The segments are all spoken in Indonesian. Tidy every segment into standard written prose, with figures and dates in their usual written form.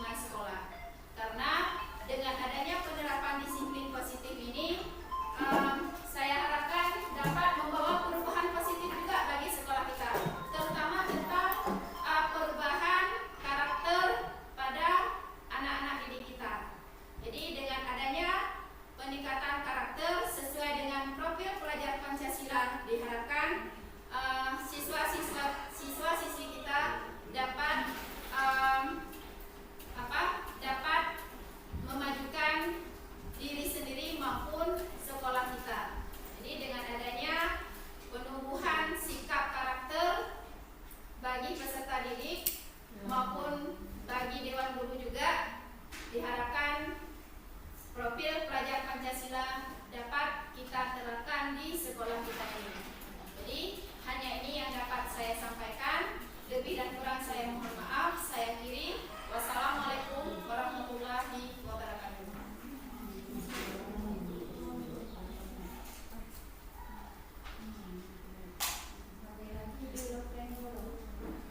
lingkungan sekolah. Karena dengan adanya penerapan disiplin positif ini, saya harapkan dapat membawa perubahan positif juga bagi sekolah kita, terutama tentang perubahan karakter pada anak-anak didik kita. Jadi dengan adanya peningkatan karakter sesuai dengan profil pelajar Pancasila, diharapkan siswa-siswi kita dapat dapat memajukan diri sendiri maupun sekolah kita. Jadi dengan adanya penumbuhan sikap karakter bagi peserta didik maupun bagi Dewan Guru juga, diharapkan profil pelajar Pancasila dapat kita terapkan di sekolah kita ini. Jadi hanya ini yang dapat saya sampaikan. Lebih dan kurang saya mohon maaf. Saya akhiri. Wassalamualaikum warahmatullahi wabarakatuh.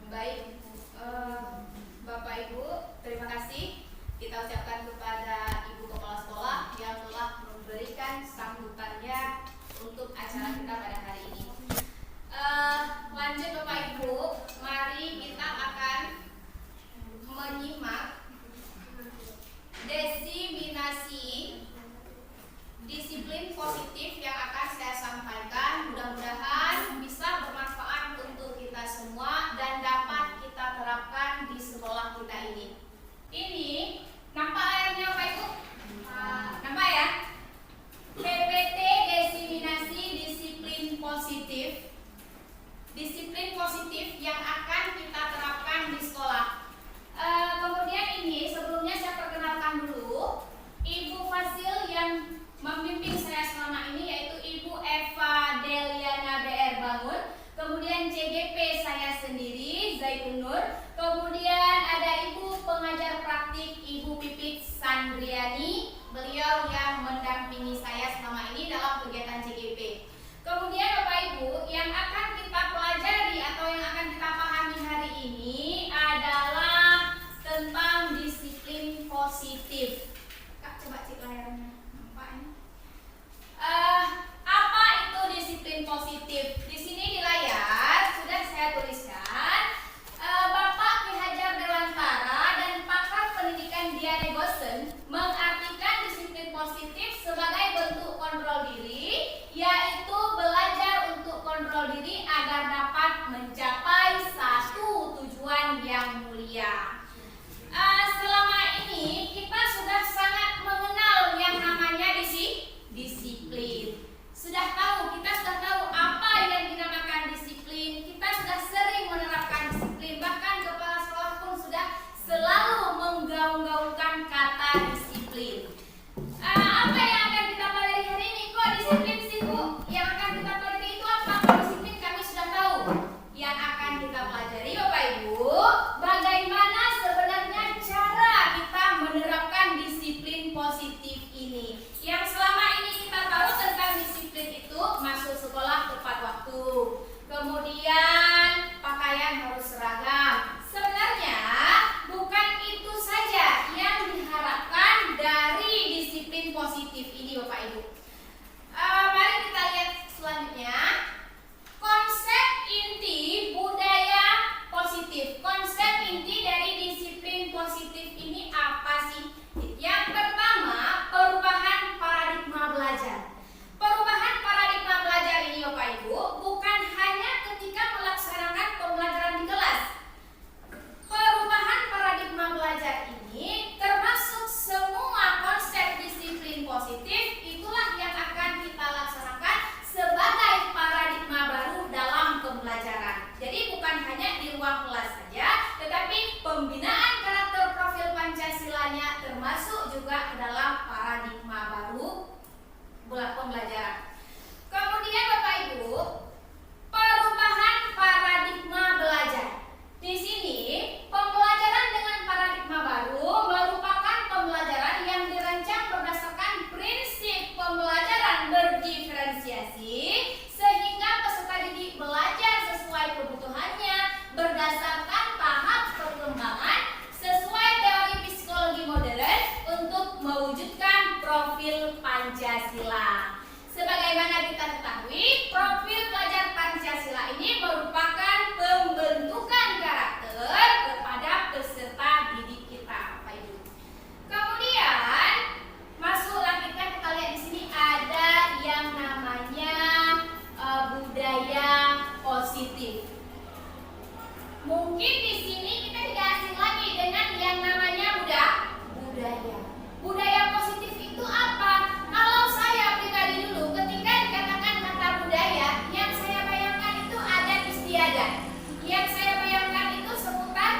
Baik, Bapak Ibu, terima kasih kita ucapkan kepada Ibu Kepala Sekolah yang telah memberikan sambutannya untuk acara kita pada hari ini. Lanjut Bapak Ibu, mari kita akan menyimak desiminasi disiplin positif yang akan saya sampaikan. Mudah-mudahan bisa bermanfaat untuk kita semua dan dapat kita terapkan di sekolah kita ini. Ini nampak layarnya Bapak Ibu? Nampak ya? PPT desiminasi disiplin positif. Disiplin positif yang akan kita terapkan di sekolah. Kemudian ini sebelumnya saya perkenalkan dulu Ibu Fasil yang membimbing saya selama ini, yaitu Ibu Eva Deliana BR Bangun. Kemudian CGP saya sendiri Zaitun Nur. Kemudian ada Ibu pengajar praktik Ibu Pipit Sandriani. Beliau yang mendampingi saya selama ini dalam kegiatan CGP. Kemudian Bapak Ibu, yang akan kita pelajari atau yang akan kita pahami hari ini adalah tentang disiplin positif. Kak, coba cek layarnya. Nampak ini? Apa itu disiplin positif? Di sini di layar sudah saya tuliskan. Bapak Ki Hajar Dewantara dan pakar pendidikan Diane Gosen mengartikan disiplin positif sebagai bentuk kontrol diri, yaitu belajar untuk kontrol diri agar dapat mencapai satu tujuan yang mulia. Selama ini kita sudah sangat mengenal yang namanya disiplin. Kita sudah tahu apa yang dinamakan disiplin. Kita sudah sering menerapkan disiplin. Bahkan kepala sekolah pun sudah selalu menggaung-gaungkan kata disiplin. Apa yang akan kita pelajari hari ini? Kok disiplin sih Bu? Yang akan kita pelajari itu apa? Kok disiplin kami sudah tahu. Yang akan kita pelajari Bapak Ibu, bagaimana sebenarnya cara kita menerapkan disiplin positif ini. Yang selama ini kita tahu tentang disiplin itu masuk sekolah tepat waktu, kemudian pakaian harus seragam. Sebenarnya bukan itu saja yang diharapkan dari disiplin positif ini Bapak Ibu. Mari kita lihat selanjutnya. Konsep inti budaya positif. Konsep inti dari disiplin positif ini apa sih? Yang pertama, perubahan paradigma belajar. Perubahan paradigma belajar ini Bapak Ibu bukan hanya ketika melaksanakan pembelajaran di kelas. Perubahan paradigma belajar ini termasuk semua konsep disiplin positif. Itulah yang akan kita laksanakan sebagai paradigma baru dalam pembelajaran. Jadi bukan hanya di ruang kelas saja, tetapi pembinaan karakter profil Pancasilanya termasuk juga dalam paradigma baru pembelajaran. Kemudian Bapak Ibu, perubahan paradigma belajar. Di sini pembelajaran dengan paradigma baru merupakan pembelajaran yang dirancang berdasarkan prinsip pembelajaran berdiferensiasi, sehingga peserta didik belajar sesuai kebutuhannya berdasarkan tahap perkembangan sesuai teori psikologi Pancasila. Sebagaimana kita ketahui, profil pelajar Pancasila ini merupakan pembentukan karakter kepada peserta didik kita, Bapak Ibu. Kemudian masuklah kita lihat di sini ada yang namanya budaya positif. Mungkin di sini kita tidak asing lagi dengan yang namanya budaya. Budaya positif itu apa? Kalau saya pribadi dulu, ketika dikatakan kata budaya, yang saya bayangkan itu adat istiadat. Yang saya bayangkan itu seputar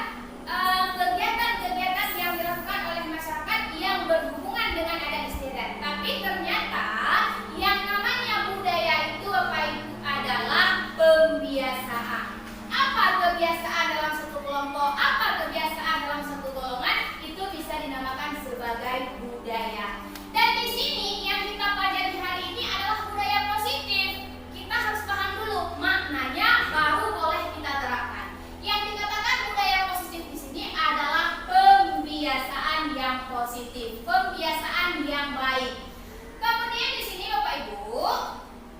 kegiatan-kegiatan yang dilakukan oleh masyarakat yang berhubungan dengan adat istiadat. Tapi ternyata yang namanya budaya itu apa itu adalah pembiasaan. Apa kebiasaan dalam satu kelompok? Apa kebiasaan dalam satu golongan? Itu bisa dinamakan sebagai budaya. Dan di sini yang kita pelajari hari ini adalah budaya positif. Kita harus paham dulu maknanya, baru boleh kita terapkan. Yang dikatakan budaya positif di sini adalah pembiasaan yang positif, pembiasaan yang baik. Kemudian di sini Bapak Ibu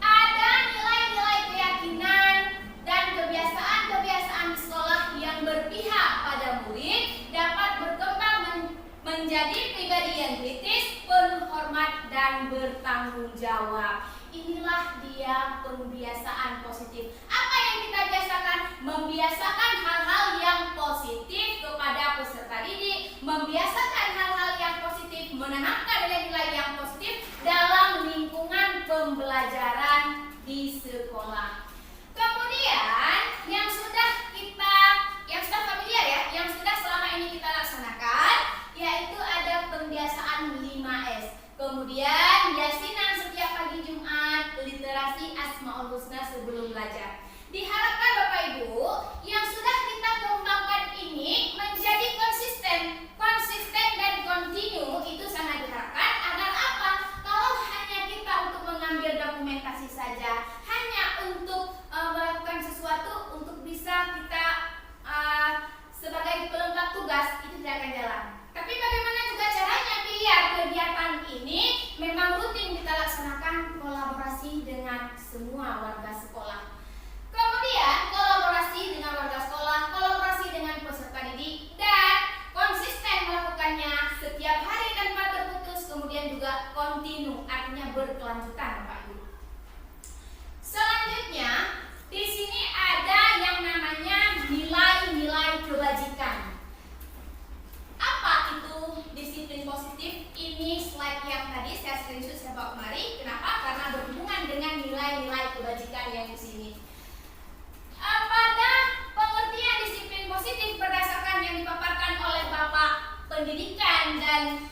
ada nilai-nilai keyakinan dan kebiasaan-kebiasaan di sekolah yang berpihak pada murid dapat berkembang menjadi pribadi yang kritis, penuh hormat dan bertanggung jawab. Inilah dia pembiasaan positif. Apa yang kita biasakan? Membiasakan hal-hal yang positif kepada peserta didik, membiasakan hal-hal yang positif, menanamkan nilai-nilai yang positif dalam lingkungan pembelajaran di sekolah. Kemudian yang sudah familiar ya, yang sudah selama ini kita laksanakan, yaitu ada pembiasaan 5S. Kemudian yasinan setiap pagi Jumat, literasi Asmaul Husna sebelum belajar. Diharapkan Bapak Ibu yang sudah kita kembangkan ini menjadi konsisten dan kontinu. Itu sangat diharapkan agar apa? Kalau hanya kita untuk mengambil dokumentasi saja, hanya untuk melakukan sesuatu untuk bisa kita sebagai pelengkap tugas, itu tidak akan jalan. Tapi bagaimana juga caranya biar kegiatan ini memang rutin kita laksanakan, kolaborasi dengan semua warga sekolah. Kemudian kolaborasi dengan warga sekolah, kolaborasi dengan peserta didik, dan konsisten melakukannya setiap hari tanpa terputus, kemudian juga kontinu, artinya berkelanjutan, Bapak Ibu. Selanjutnya, di sini ada yang namanya nilai-nilai kebajikan. Apa itu disiplin positif? Ini slide yang tadi saya screenshot, saya bawa kemari. Kenapa? Karena berhubungan dengan nilai-nilai kebajikan yang di sini. Pada pengertian disiplin positif berdasarkan yang dipaparkan oleh Bapak Pendidikan dan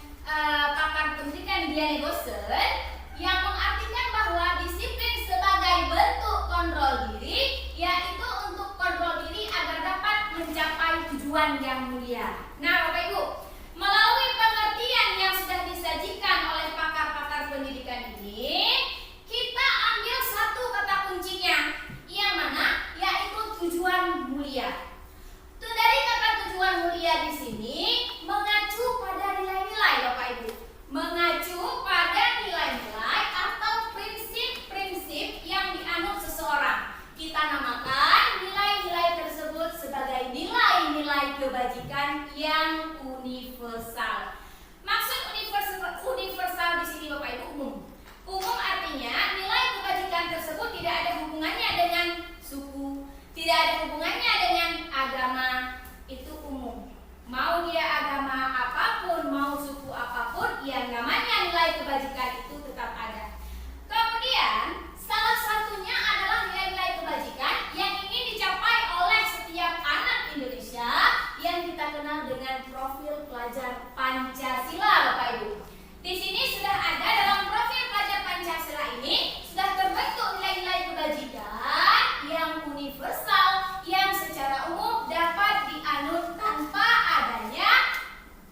pakar pendidikan Diane Gosen, yang mengartikan bahwa disiplin sebagai bentuk kontrol diri, yaitu untuk kontrol diri agar dapat mencapai tujuan yang mulia. Nah, Bapak Ibu, melalui pengertian yang sudah disajikan oleh pakar-pakar pendidikan ini, kita ambil satu kata kuncinya, yang mana? Yaitu tujuan mulia. Dari kata tujuan mulia di sini mengacu pada nilai-nilai, Bapak Ibu. Mengacu pada nilai-nilai atau prinsip-prinsip yang dianut seseorang. Kita namakan nilai-nilai tersebut sebagai nilai-nilai kebajikan yang universal. Maksud universal di sini Bapak Ibu umum. Umum artinya nilai kebajikan tersebut tidak ada hubungannya dengan suku, tidak ada hubungannya dengan agama, itu umum. Mau dia agama apapun, mau suku apapun, yang namanya nilai kebajikan itu tetap ada. Kemudian salah satunya adalah nilai-nilai kebajikan yang ingin dicapai oleh setiap anak Indonesia yang kita kenal dengan profil pelajar Pancasila, Bapak Ibu. Di sini sudah ada dalam profil pelajar Pancasila ini sudah terbentuk nilai-nilai kebajikan yang universal yang secara umum dapat dianut tanpa adanya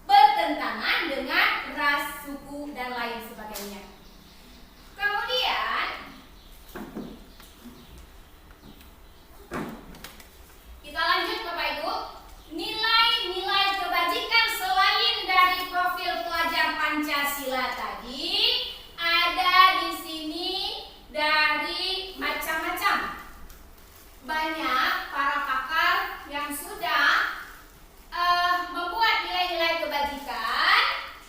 bertentangan dengan ras, suku, dan lain sebagainya. Kemudian kita lanjut Bapak Ibu. Nilai-nilai kebajikan selain dari profil pelajar Pancasila tadi, ada banyak para pakar yang sudah membuat nilai-nilai kebajikan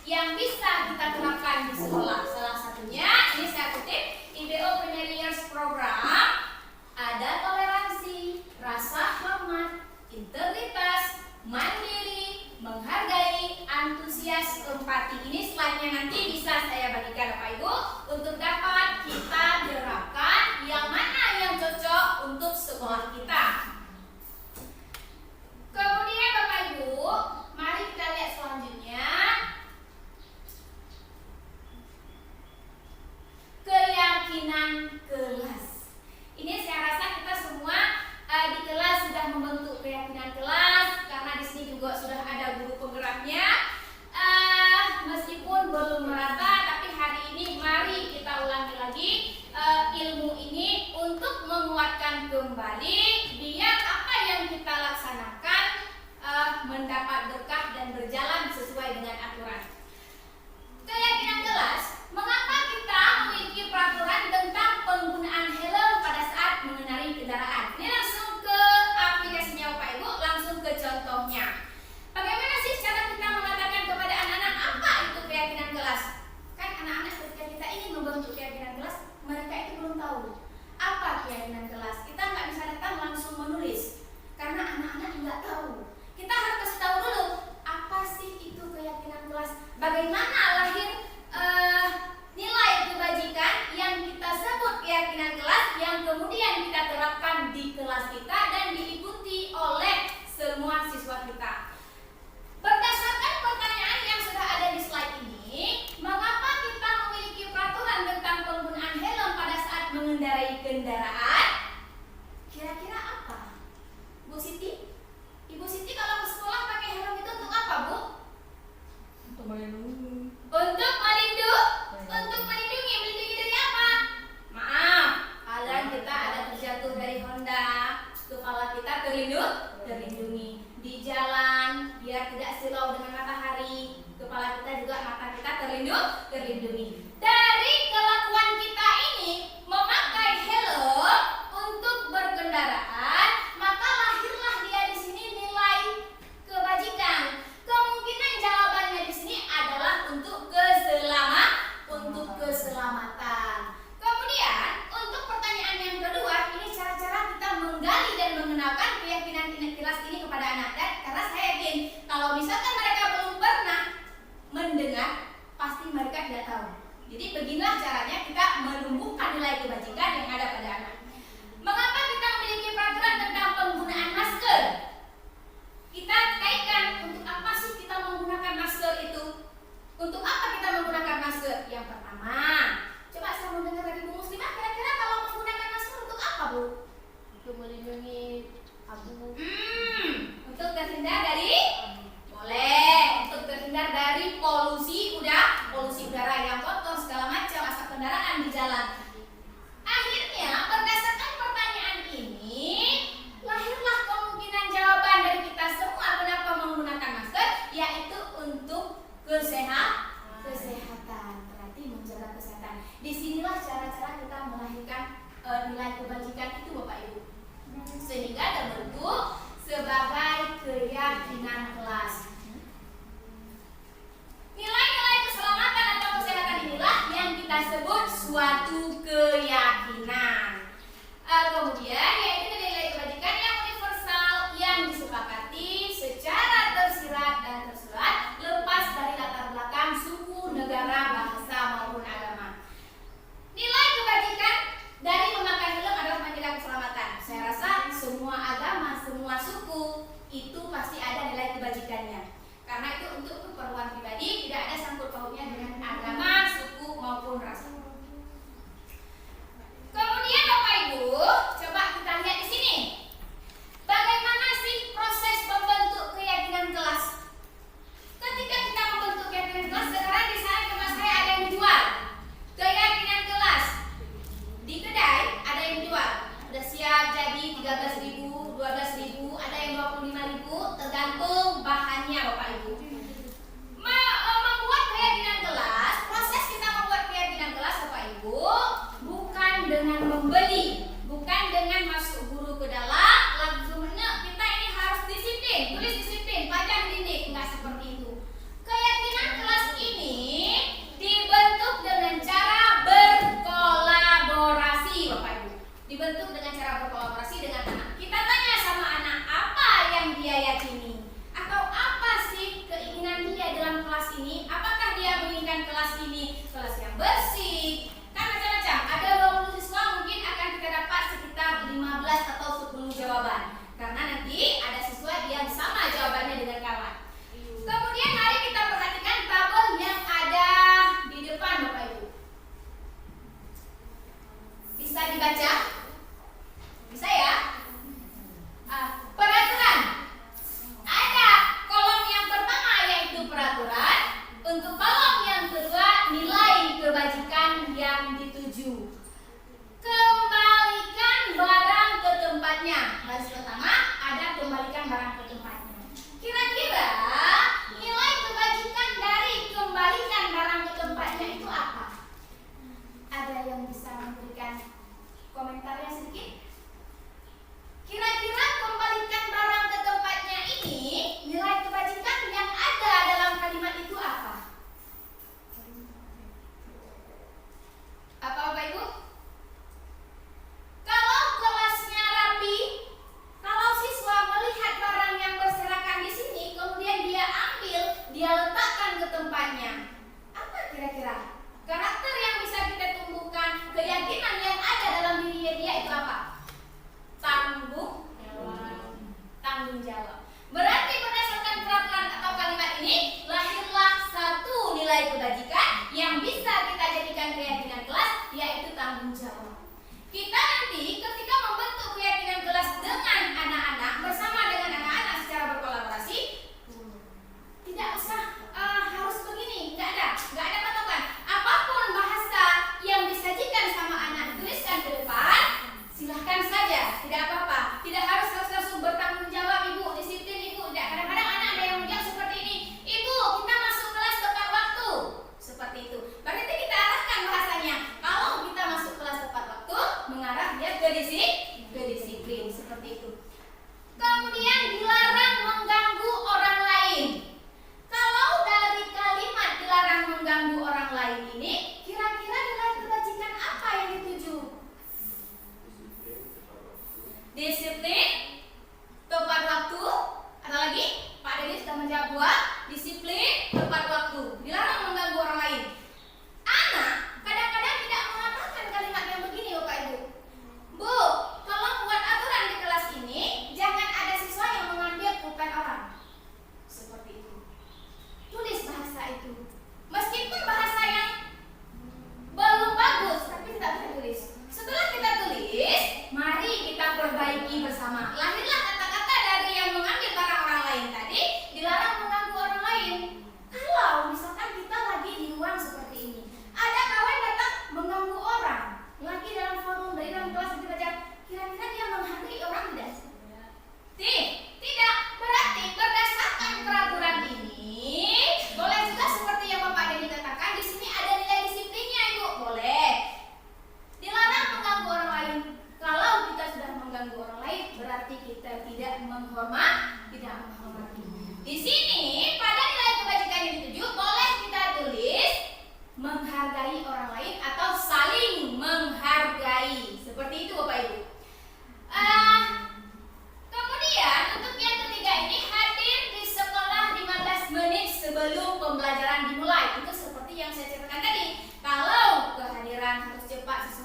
yang bisa kita terapkan di sekolah. Salah satunya, ini saya kutip, IBO Pioneer Years Program, ada toleransi, rasa hormat, integritas, mandiri, menghargai, antusias, empati. Ini slide-nya nanti bisa saya bagikan Bapak Ibu untuk dapat kita terapkan yang mana yang cocok untuk sekolah kita. Kemudian Bapak Ibu, mari kita lihat selanjutnya. Keyakinan kelas. Ini saya rasa kita semua di kelas sudah membentuk keyakinan kelas, karena di sini juga sudah ada guru penggeraknya. Meskipun belum merata, tapi hari ini mari kita ulangi lagi ilmu ini untuk menguatkan kembali, biar apa yang kita laksanakan mendapat berkah dan berjalan sesuai dengan aturan. Keyakinan kelas, mengapa kita memiliki peraturan tentang penggunaan helm pada saat mengendarai kendaraan? Ini langsung ke aplikasinya Bapak Ibu, langsung ke contohnya. Bagaimana sih cara kita mengatakan kepada anak-anak apa itu keyakinan kelas? Kan anak-anak ketika kita ingin membentuk keyakinan kelas, mereka itu belum tahu apa keyakinan kelas. Kita nggak bisa datang langsung menulis, karena anak-anak nggak tahu. Kita harus kasih tahu dulu apa sih itu keyakinan kelas. Bagaimana lahir nilai kebajikan yang kita sebut keyakinan kelas, yang kemudian kita terapkan di kelas kita dan diikuti oleh semua siswa kita. Berdasarkan pertanyaan yang sudah ada di slide ini, mengapa kita memiliki peraturan tentang penggunaan helm pada saat mengendarai kendaraan? Kira-kira apa? Bu Siti? Ibu Siti kalau ke sekolah pakai helm itu untuk apa, Bu? Untuk melindungi. Untuk melindungi. Melindungi dari apa? Maaf, kadang kita ada terjatuh dari Honda, kepala kita terlindungi. Di jalan, biar tidak silau dengan matahari, kepala kita juga, mata kita terlindungi. Dari kelakuan kita ini memakai helm untuk berkendaraan, maka lahirlah dia di sini nilai kebajikan. Kemungkinan jawabannya di sini adalah untuk keselamatan. Kemudian untuk pertanyaan yang kedua, ini cara-cara kita menggali dan mengenalkan keyakinan kelas ini kepada anak. Dan karena saya yakin kalau misalkan mereka belum pernah mendengar, pasti mereka tidak tahu. Jadi beginilah caranya kita menumbuhkan nilai kebajikan yang ada pada anak. Mengapa kita memiliki peraturan tentang penggunaan masker? Kita kaitkan, untuk apa sih kita menggunakan masker itu? Untuk apa kita menggunakan masker? Yang pertama, coba saya mau dengar dari Bu Muslimah, kira-kira kalau menggunakan masker untuk apa, Bu? Untuk melindungi abu. Untuk terhindar dari? Boleh. Untuk terhindar dari polusi udara yang kotor, segala macam, asap kendaraan di jalan. Akhirnya, berdasarkan pertanyaan ini, lahirlah kemungkinan jawaban dari kita semua kenapa menggunakan masker, yaitu untuk kesehatan. Berarti menjaga kesehatan. Disinilah cara-cara kita melahirkan nilai kebajikan itu, Bapak Ibu, sehingga terbentuk sebagai keyakinan kelas. Nilai-nilai keselamatan atau kesehatan inilah yang kita sebut suatu keyakinan. Kemudian yaitu nilai kebajikan yang universal yang disepakati secara tersirat dan tersurat lepas dari latar belakang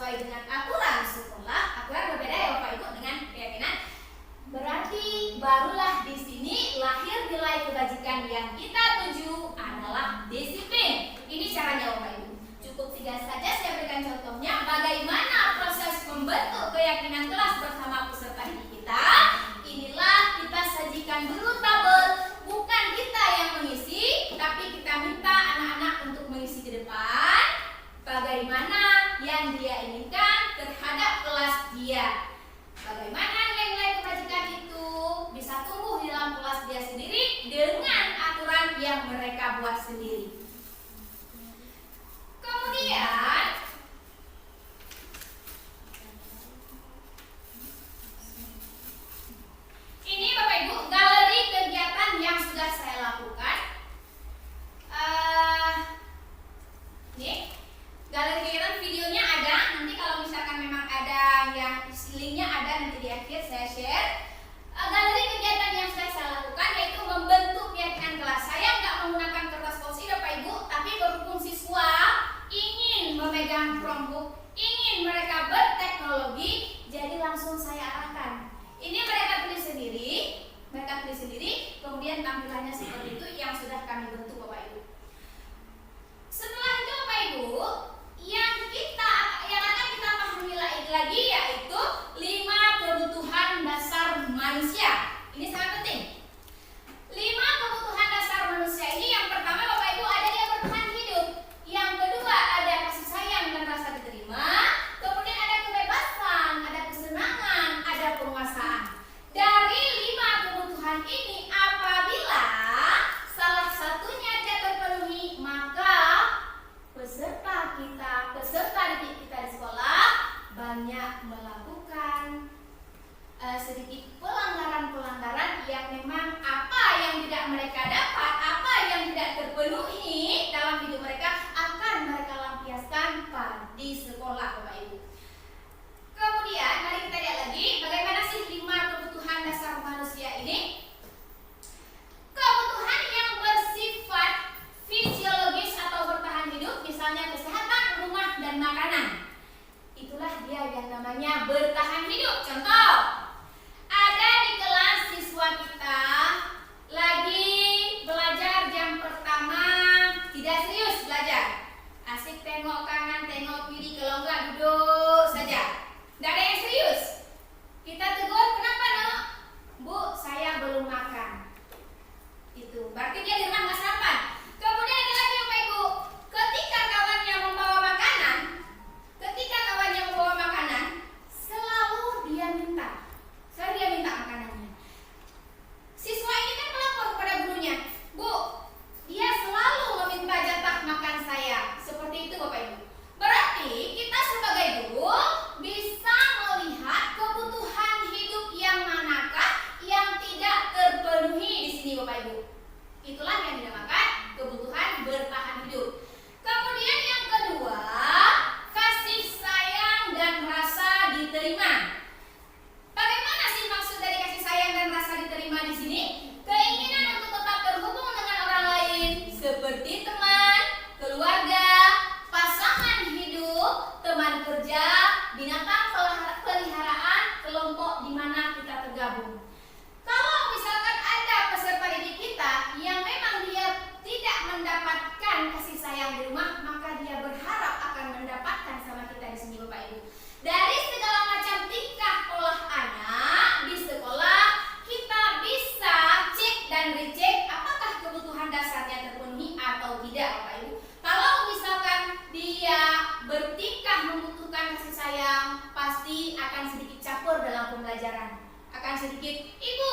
sesuai dengan aturan sekolah. Aturan berbeda ya Bapak Ibu dengan keyakinan. Berarti barulah di sini lahir nilai kebajikan yang kita tuju adalah disiplin. Ini caranya Bapak Ibu. Cukup 3 saja saya berikan contohnya bagaimana proses membentuk keyakinan kelas bersama peserta didik kita. Inilah kita sajikan dulu tabel, bukan kita yang mengisi, tapi kita minta anak-anak untuk mengisi di depan bagaimana yang dia inginkan terhadap kelas dia. Bagaimana nilai-nilai kebajikan itu bisa tumbuh di dalam kelas dia sendiri dengan aturan yang mereka buat sendiri. Kemudian ini Bapak Ibu galeri kegiatan yang sudah saya lakukan. Nih, galeri kegiatan videonya ada. Nanti kalau misalkan memang ada yang linknya ada nanti di akhir saya share. Galeri kegiatan yang sudah saya lakukan yaitu membentuk keyakinan kelas. Saya nggak menggunakan kertas post-it Bapak Ibu, tapi berhubung siswa ingin memegang Chromebook, ingin mereka berteknologi, jadi langsung saya arahkan. Ini mereka tulis sendiri, kemudian tampilannya seperti itu yang sudah kami bentuk Bapak Ibu. Setelah itu Bapak Ibu, yang akan kita pahami lagi yaitu 5 kebutuhan dasar manusia. Ini sangat penting. 5 kebutuhan dasar manusia ini yang pertama Bapak Ibu ada dia bertahan hidup. Yang kedua ada kasih sayang dan rasa diterima. Kemudian ada kebebasan, ada kesenangan, ada penguasaan. Dari 5 kebutuhan ini apabila salah satunya tidak terpenuhi, maka peserta didik kita di sekolah banyak melakukan sedikit pelanggaran-pelanggaran yang memang apa yang tidak mereka dapat, apa yang tidak terpenuhi dalam hidup mereka akan mereka lampiaskan di sekolah Bapak Ibu. Kemudian mari kita lihat lagi bagaimana sih 5 kebutuhan dasar manusia ini. Kebutuhan yang bersifat fisiologis atau bertahan hidup, misalnya kesehatan, rumah, dan makanan. Itulah dia yang namanya bertahan hidup. Contoh, ada di kelas siswa kita lagi belajar jam pertama tidak serius belajar, asik tengok kanan tengok kiri, kalau enggak duduk saja, tidak ada yang serius. Kita tegur, kenapa nak? Bu, saya belum makan. Itu berarti dia di rumah nggak sarapan. Kemudian ada lagi Bapak Ibu, ketika kawannya membawa makanan, selalu dia minta makanannya. Siswa ini kan melapor kepada gurunya, Bu, dia selalu meminta jatah makan saya. Seperti itu Bapak Ibu. Berarti kita sebagai guru bisa melihat kebutuhan hidup yang manakah yang tidak terpenuhi di sini Bapak Ibu. Itulah yang dinamakan kebutuhan bertahan hidup. Kemudian yang kedua, kasih sayang dan rasa diterima. Bagaimana sih maksud dari kasih sayang dan rasa diterima di sini? Keinginan untuk tetap terhubung dengan orang lain, seperti teman, keluarga, pasangan hidup, teman kerja, binatang peliharaan, kelompok di mana kita tergabung. Kalau misalkan ada peserta didik kita yang memang dia tidak mendapatkan kasih sayang di rumah, maka dia berharap akan mendapatkan sama kita di sini Bapak Ibu. Dari segala macam tingkah pola anak di sekolah, kita bisa cek dan recek apakah kebutuhan dasarnya terpenuhi atau tidak Bapak Ibu. Kalau misalkan dia bertingkah membutuhkan kasih sayang, pasti akan sedikit campur dalam pembelajaran. Akan sedikit, ibu,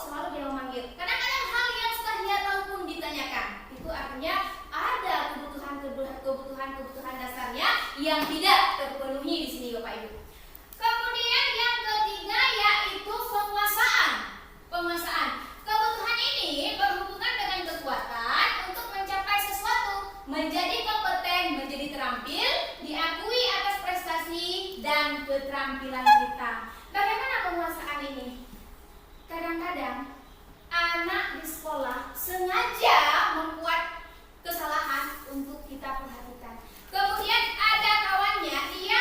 selalu dia memanggil. Kadang-kadang hal yang sudah dia tahu pun ditanyakan. Itu artinya ada kebutuhan dasarnya yang tidak terpenuhi di sini Bapak Ibu. Kemudian yang ketiga yaitu penguasaan. Kebutuhan ini berhubungan dengan kekuatan untuk mencapai sesuatu, menjadi kompeten, menjadi terampil, diakui atas prestasi dan keterampilan kita. Bagaimana penguasaan ini? Kadang-kadang anak di sekolah sengaja membuat kesalahan untuk kita perhatikan. Kemudian ada kawannya, dia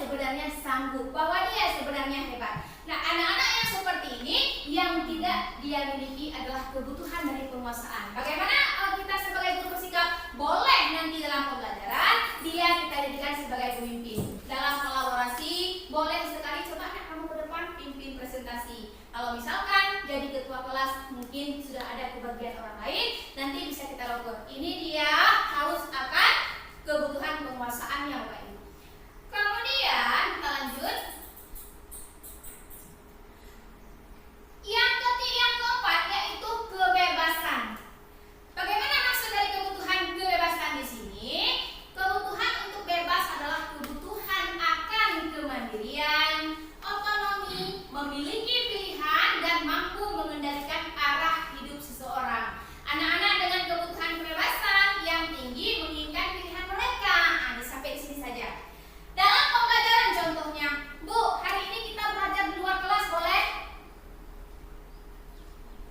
sebenarnya sanggup, bahwa dia sebenarnya hebat. Nah, anak-anak yang seperti ini yang tidak dia miliki adalah kebutuhan dari penguasaan. Bagaimana kita sebagai guru bersikap? Boleh nanti dalam pembelajaran dia kita jadikan sebagai pemimpin. Dalam kolaborasi boleh sekali coba kamu ke depan pimpin presentasi. Kalau misalkan jadi ketua kelas mungkin sudah ada kebagian orang lain, nanti bisa kita logur. Ini dia harus akan kebutuhan penguasaannya Bapak Ibu. Kemudian kita lanjut. Yang keempat yaitu kebebasan. Bagaimana maksud dari kebutuhan kebebasan di sini? Kebutuhan untuk bebas adalah kebutuhan akan kemandirian, otonomi, memiliki pilihan dan mampu mengendalikan arah hidup seseorang. Anak-anak dengan kebutuhan kebebasan yang tinggi menginginkan pilihan mereka. Nah, sampai di sini saja. Dalam pembelajaran contohnya, Bu, hari ini kita belajar di luar kelas boleh?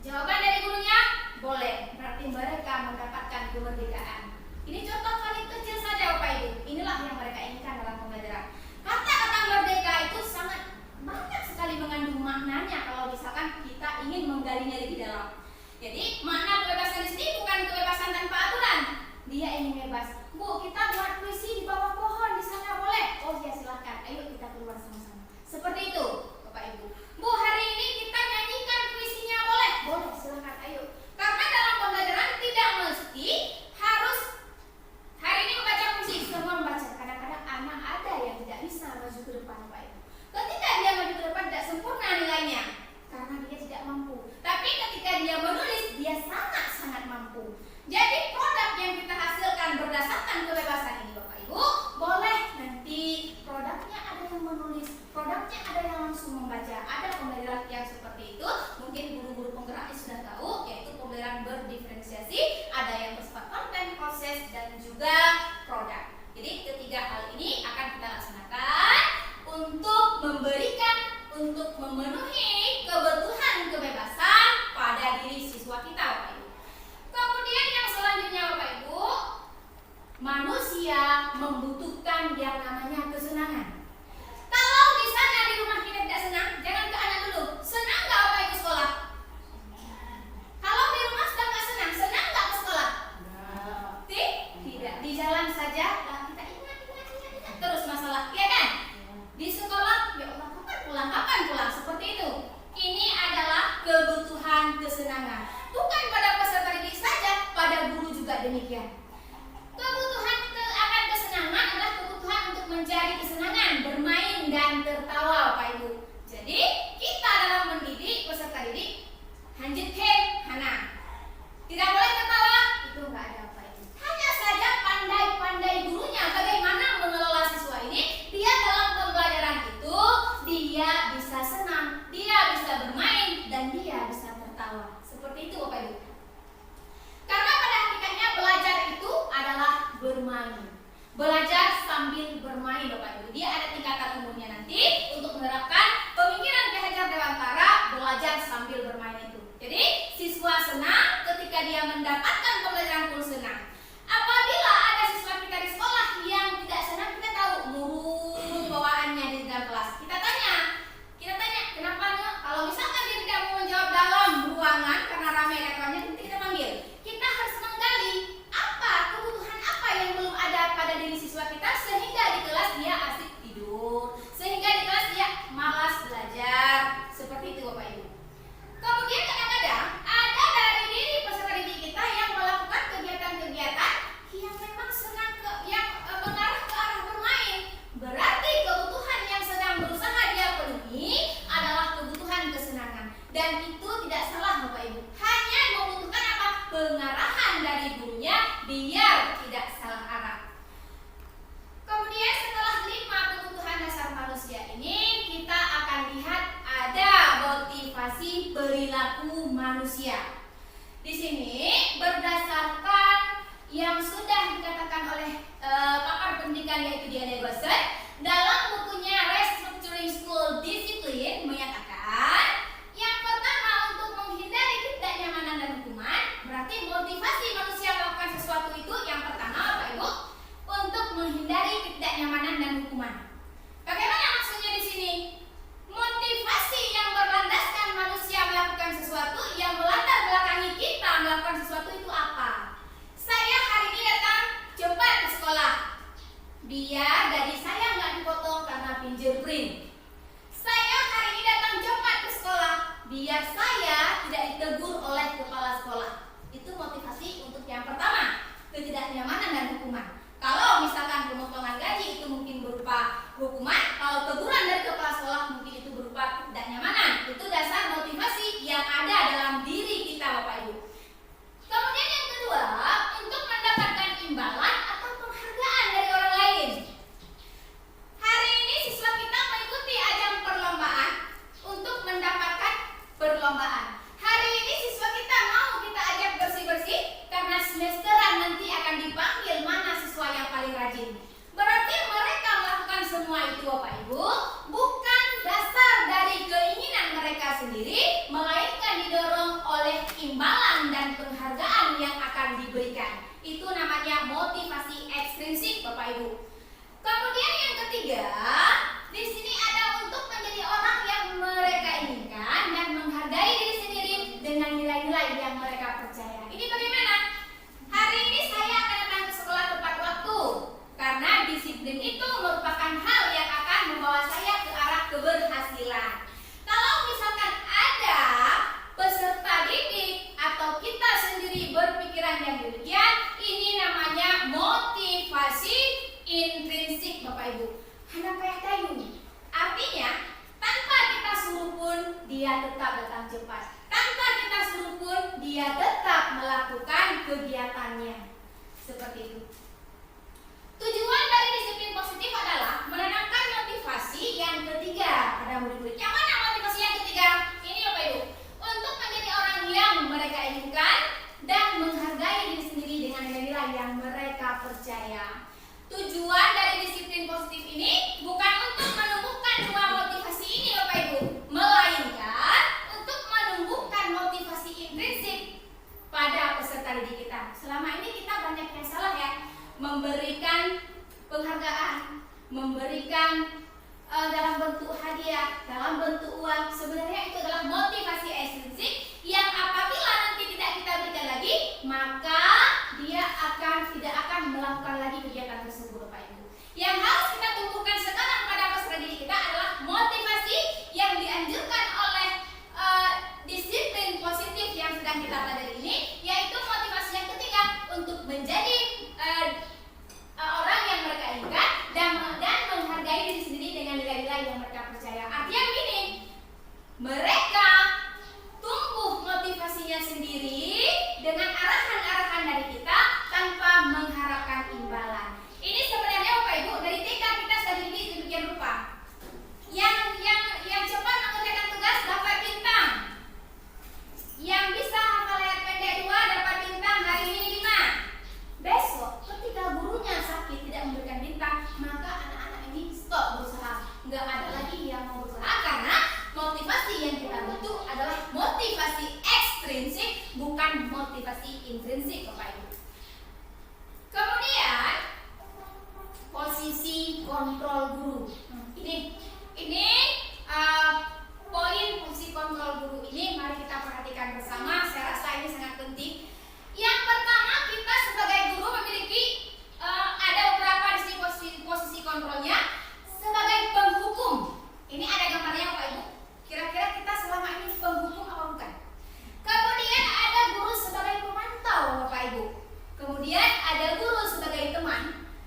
Jawaban dari gurunya, boleh. Berarti mereka mendapatkan kemerdekaan. Ini contoh paling kecil saja Bapak Ibu. Inilah yang mereka inginkan dalam pembelajaran. Kata-kata merdeka itu sangat banyak sekali mengandung maknanya kalau misalkan kita ingin menggalinya lebih dalam. Jadi makna kebebasan di sini bukan kebebasan tanpa aturan. Dia ingin bebas. Bu, kita buat puisi di bawah pohon di sana boleh? Oh ya silahkan. Ayo kita keluar sama-sama. Seperti itu Bapak Ibu. Bu, hari ini kita nyanyikan puisinya boleh? Boleh, silahkan. Ayo. Karena dalam pembelajaran tidak mesti harus hari ini membaca puisi. Semua membaca. Kadang-kadang anak ada yang tidak bisa maju ke depan Bapak Ibu. Ketika dia maju ke depan tidak sempurna nilainya karena dia tidak mampu. Tapi ketika dia menulis dia sangat-sangat mampu. Jadi produk yang kita hasilkan berdasarkan kebebasan ini Bapak Ibu, boleh nanti produknya ada yang menulis, produknya ada yang langsung membaca. Ada pembelajaran yang seperti itu, mungkin guru-guru penggeraknya sudah tahu, yaitu pembelajaran berdiferensiasi, ada yang bersifat konten, proses, dan juga produk. Jadi ketiga hal ini akan kita laksanakan untuk memenuhi kebutuhan kebebasan pada diri siswa kita Bapak Ibu. Kemudian yang selanjutnya Bapak Ibu, manusia membutuhkan yang namanya kesenangan. Kalau di sana di rumah kita tidak senang, jangan ke anak dulu. Senang nggak Bapak Ibu sekolah? Kalau di rumah sudah nggak senang, senang nggak ke sekolah? Tidak. Di jalan saja lah kita ingat terus masalah, ya kan? Di sekolah, ya Allah kapan pulang? Seperti itu. Ini adalah kebutuhan kesenangan. Bukan pada peserta didik saja, pada guru juga demikian. Kebutuhan akan kesenangan adalah kebutuhan untuk mencari kesenangan, bermain dan tertawa Bapak Ibu. Jadi kita dalam mendidik peserta didik hanjitkan hana. Tidak boleh tertawa, itu enggak ada Bapak Ibu. Hanya saja pandai-pandai gurunya bagaimana mengelola siswa ini. Dia dalam pembelajaran itu dia bisa senang, dia bisa bermain dan dia bisa tertawa. Seperti itu Bapak Ibu. Karena pada hakikatnya belajar itu adalah bermain. Belajar sambil bermain Bapak Ibu. Dia ada tingkatan umurnya nanti untuk menerapkan pemikiran Ki Hajar Dewantara belajar sambil bermain itu. Jadi siswa senang ketika dia mendapatkan pembelajaran pun senang. Apabila ada siswa kita di sekolah yang tidak senang, kita tahu murung bawaannya di dalam kelas. Kita tanya kenapa nih? Kalau misalkan dia tidak mau menjawab dalam ruangan karena ramai katanya, nanti kita panggil. Kita harus menggali kebutuhan apa yang belum ada pada diri siswa kita sehingga di kelas dia asik tidur, sehingga di kelas dia malas belajar. Seperti itu Bapak Ibu. Kemudian kadang-kadang ada dari diri peserta didik kita yang melakukan kegiatan-kegiatan yang memang senang yang mengarah ke arah bermain. Berarti kebutuhan yang sedang berusaha dia penuhi adalah kebutuhan kesenangan. Dan itu tidak salah Bapak Ibu. Hanya membutuhkan apa? Pengarahan dari gurunya biar tidak salah arah. Kemudian setelah 5 kebutuhan dasar manusia ini, kita akan lihat ada motivasi perilaku manusia. Di sini berdasarkan yang sudah dikatakan oleh pakar pendidikan yaitu Diana Gossen dalam bukunya Restructuring School Discipline menyatakan yang pertama untuk menghindari ketidaknyamanan dan hukuman, berarti motivasi manusia melakukan sesuatu itu yang pertama Bapak Ibu untuk menghindari ketidaknyamanan dan hukuman. Bagaimana hukuman, kalau teguran dari kepala sekolah mungkin itu berupa ketidaknyamanan. Itu dasar motivasi yang ada dalam diri kita, Bapak Ibu. Kemudian yang kedua, untuk mendapatkan imbalan atau penghargaan dari orang lain. Hari ini siswa kita mengikuti ajang perlombaan untuk mendapatkan perlombaan. Hari ini siswa kita mau kita ajak bersih-bersih karena semesteran nanti akan dipanggil mana siswa yang paling rajin. Berarti mereka melakukan semua itu, Bapak Ibu, bukan dasar dari keinginan mereka sendiri, melainkan didorong oleh imbalan dan penghargaan yang akan diberikan. Itu namanya motivasi ekstrinsik, Bapak Ibu. Kemudian yang ketiga, di sini ada untuk menjadi orang yang mereka inginkan dan menghargai diri sendiri dengan nilai-nilai yang mereka percaya. Ini bagaimana? Hari ini saya akan datang ke sekolah tepat waktu karena disiplin itu merupakan hal yang akan membawa saya ke arah keberhasilan. Kalau misalkan ada peserta didik atau kita sendiri berpikiran yang demikian, ini namanya motivasi intrinsik, Bapak Ibu. Hana payah dayu. Artinya, tanpa kita suruh pun dia tetap datang cepat. Tanpa kita suruh pun dia tetap melakukan kegiatannya. Seperti itu. Tujuan dari disiplin positif adalah menanamkan motivasi yang ketiga pada murid-murid. Yang mana motivasi yang ketiga? Ini, Bapak Ibu. Untuk menjadi orang yang mereka inginkan dan menghargai diri sendiri dengan nilai-nilai yang mereka percaya. Tujuan dari disiplin positif ini bukan untuk menumbuhkan dua motivasi ini, Bapak Ibu, melainkan untuk menumbuhkan motivasi intrinsik pada peserta didik kita. Selama ini kita banyak yang salah ya, memberikan penghargaan, memberikan dalam bentuk hadiah, dalam bentuk uang. Sebenarnya itu adalah motivasi ekstrinsik yang apabila nanti tidak kita berikan lagi, maka dia tidak akan melakukan lagi kegiatan tersebut, Bapak Ibu. Yang harus kita tumbuhkan sekarang pada peserta didik kita adalah motivasi yang dianjurkan oleh disiplin positif yang sedang kita pelajari ini, yaitu motivasi yang ketiga untuk menjadi orang yang mereka inginkan dan menghargai diri sendiri dengan nilai-nilai yang mereka percaya. Artinya begini, mereka tumbuh motivasinya sendiri dengan arahan-arahan dari kita tanpa mengharapkan imbalan. Ini sebenarnya, Bapak Ibu, dari TK kita sudah dididik demikian rupa. Yang cepat mengerjakan tugas dapat bintang. Yang bisa hafal ayat pendek 2 dapat bintang hari ini 5. Besok ketika gurunya sakit tidak memberikan bintang, maka anak-anak ini stop berusaha. Nggak ada lagi yang mau berusaha karena motivasi yang kita butuh adalah motivasi ekstrinsik, bukan motivasi intrinsik, Bapak Ibu. Kemudian posisi kontrol guru. Ini poin posisi kontrol guru ini mari kita perhatikan bersama. Saya rasa ini sangat penting. Yang pertama, kita sebagai guru memiliki ada beberapa di sini posisi kontrolnya sebagai penghukum. Ini ada gambarnya, Bapak Ibu. Kira-kira kita selama ini penghukum apa bukan? Kemudian ada guru sebagai pemantau, Bapak Ibu. Kemudian ada guru sebagai teman.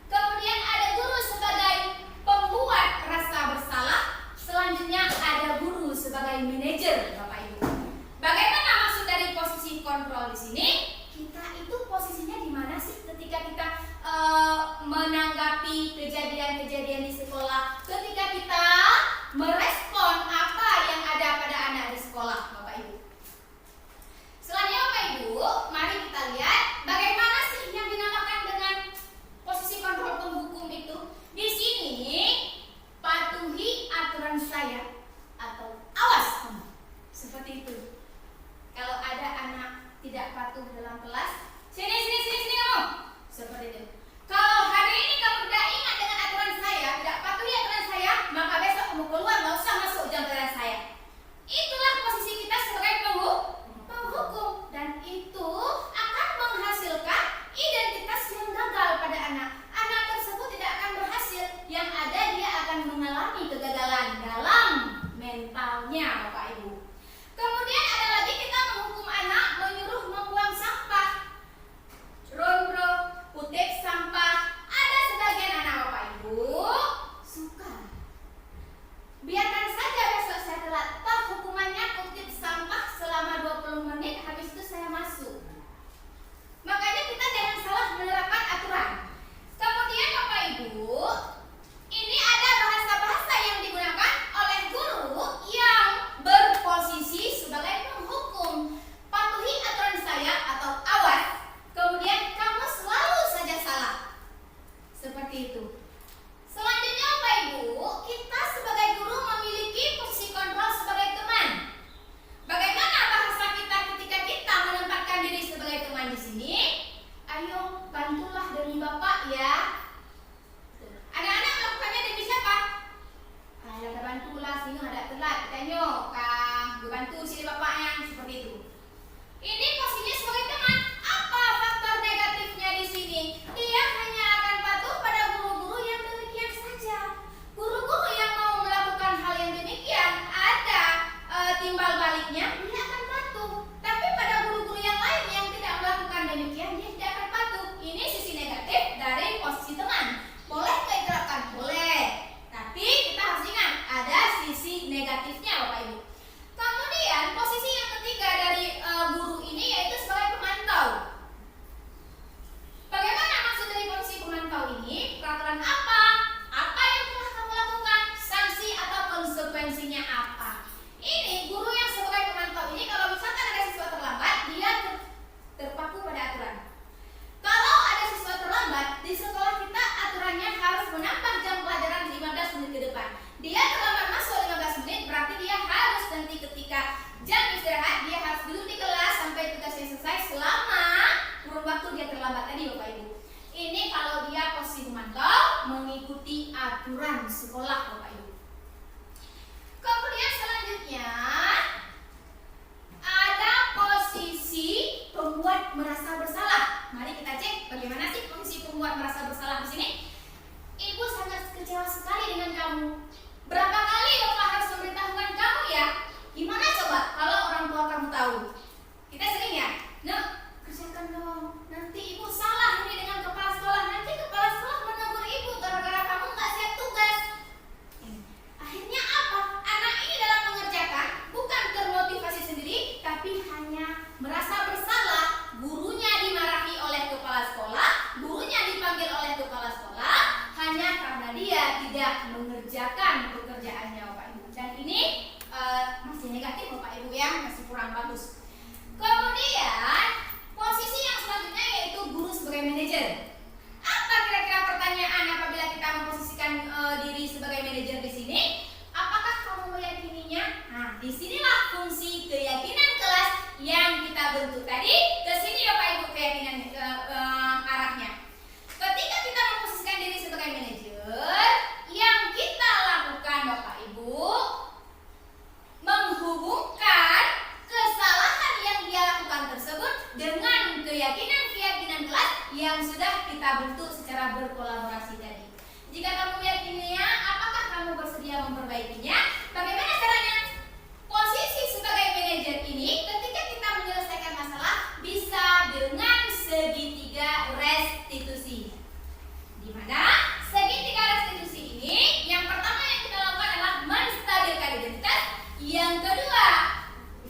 Kemudian ada guru sebagai pembuat rasa bersalah. Selanjutnya ada guru sebagai manajer, Bapak Ibu. Bagaimana maksud dari posisi kontrol di sini? Kita itu posisinya di mana sih ketika kita menanggapi kejadian-kejadian di sekolah, ketika kita merespon apa yang ada pada anak di sekolah, Bapak Ibu. Selanjutnya, Bapak Ibu, mari kita lihat bagaimana sih yang dinamakan dengan posisi kontrol penghukum itu. Di sini patuhi aturan saya atau awas kamu. Seperti itu. Kalau ada anak tidak patuh dalam kelas, sini kamu. Seperti itu. Kalau hari ini kamu tidak ingat dengan aturan saya, tidak patuhi aturan saya, maka besok kamu keluar, nggak usah masuk mengikuti aturan sekolah Bapak Ibu. Kemudian selanjutnya ada posisi pembuat merasa bersalah. Mari kita cek bagaimana sih posisi pembuat merasa bersalah di sini. Ibu sangat kecewa sekali dengan kamu. Berapa kali Bapak harus memberitahukan kamu ya? Gimana coba kalau orang tua kamu tahu? Kita sering ya, "Nak, kerjakan dong. Nanti ibu salah ini dengan kepala sekolah. Nanti kepala sekolah menegur ibu gara-gara kamu nggak siap tugas." Akhirnya apa? Anak ini dalam mengerjakan bukan termotivasi sendiri, tapi hanya merasa bersalah. Gurunya dimarahi oleh kepala sekolah, gurunya dipanggil oleh kepala sekolah, hanya karena dia tidak mengerjakan pekerjaannya Bapak Ibu. Dan ini masih negatif Bapak Ibu ya, masih kurang bagus. Kemudian posisi yang selanjutnya yaitu guru sebagai manajer. Apa kira-kira pertanyaan apabila kita memposisikan diri sebagai manajer di sini? Apakah kamu meyakininya? Nah, disinilah fungsi keyakinan kelas yang kita bentuk tadi. Ke sini Bapak Ibu keyakinan arahnya. Ketika kita memposisikan diri sebagai manajer, yang kita lakukan Bapak Ibu menghubungkan kesalahan yang dia lakukan tersebut dengan keyakinan kelas yang sudah kita bentuk secara berkolaborasi tadi. Jika kamu meyakininya, apakah kamu bersedia memperbaikinya? Bagaimana caranya? Posisi sebagai manajer ini ketika kita menyelesaikan masalah bisa dengan segitiga restitusi. Di mana segitiga restitusi ini yang pertama yang kita lakukan adalah menstabilkan identitas, yang kedua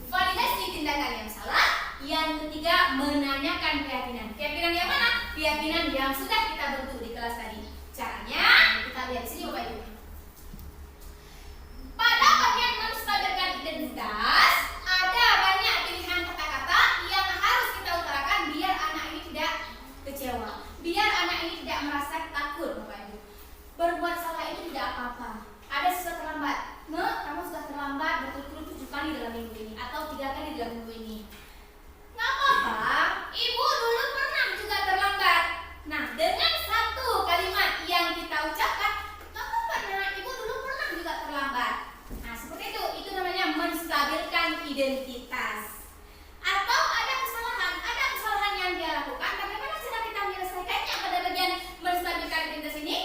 validasi tindakan yang salah, yang ketiga menanyakan keyakinan. Keyakinan yang mana? Keyakinan yang sudah kita bentuk di kelas tadi. Caranya kita lihat di sini Bapak Ibu. Pada bagian menstabilkan identitas ada banyak pilihan kata-kata yang harus kita utarakan biar anak ini tidak kecewa, biar anak ini tidak merasa takut Bapak Ibu. Berbuat salah itu tidak apa-apa. Ada sesuatu terlambat. "Nek, kamu sudah terlambat berturut-turut 7 kali dalam minggu ini atau 3 kali dalam minggu ini." Nggak apa-apa, ibu dulu pernah juga terlambat. Nah, dengan satu kalimat yang kita ucapkan, "Nggak apa-apa, Nak, ibu dulu pernah juga terlambat." Nah, seperti itu namanya menstabilkan identitas. Atau ada kesalahan yang dia lakukan, bagaimana cara kita menyelesaikannya pada bagian menstabilkan identitas ini?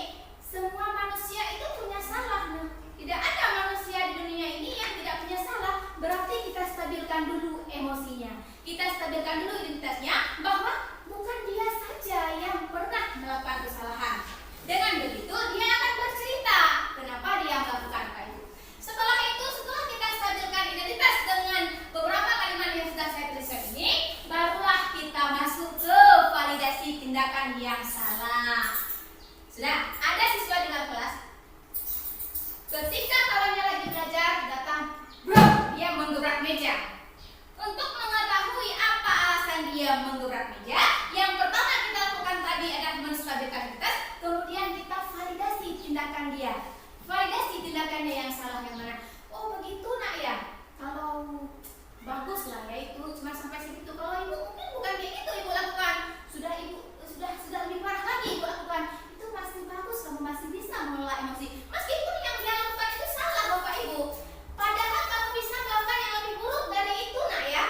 Semua manusia itu punya salah. Nah, tidak ada manusia di dunia ini yang tidak punya salah. Berarti kita stabilkan dulu emosinya. Kita stabilkan dulu identitasnya bahwa bukan dia saja yang pernah melakukan kesalahan. Dengan begitu dia akan bercerita kenapa dia melakukan itu. Setelah itu, setelah kita stabilkan identitas dengan beberapa kalimat yang sudah saya tuliskan ini, barulah kita masuk ke validasi tindakan yang salah. Sudah ada siswa di dalam kelas. Ketika kawannya lagi belajar, datang, bro, dia menggebrak meja. Untuk mengetahui apa alasan dia menggebrak meja, yang pertama kita lakukan tadi adalah menstabilkan identitas, kemudian kita validasi tindakan dia. Validasi tindakannya yang salah yang mana? "Oh, begitu Nak ya. Kalau bagus lah ya itu cuma sampai segitu. Kalau ibu mungkin bukan kayak gitu ibu lakukan. Sudah lebih parah lagi ibu lakukan. Itu masih bagus, kamu masih bisa mengelola emosi. Meskipun yang dia lakukan itu salah Bapak Ibu. Padahal kamu bisa melakukan yang lebih buruk dari itu Nak ya."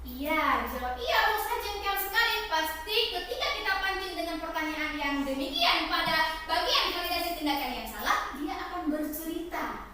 Iya, dijawab, "Iya Bu, saya jengkel sekali." Pasti ketika kita pancing dengan pertanyaan yang demikian pada bagian validasi tindakan yang salah, dia akan bercerita.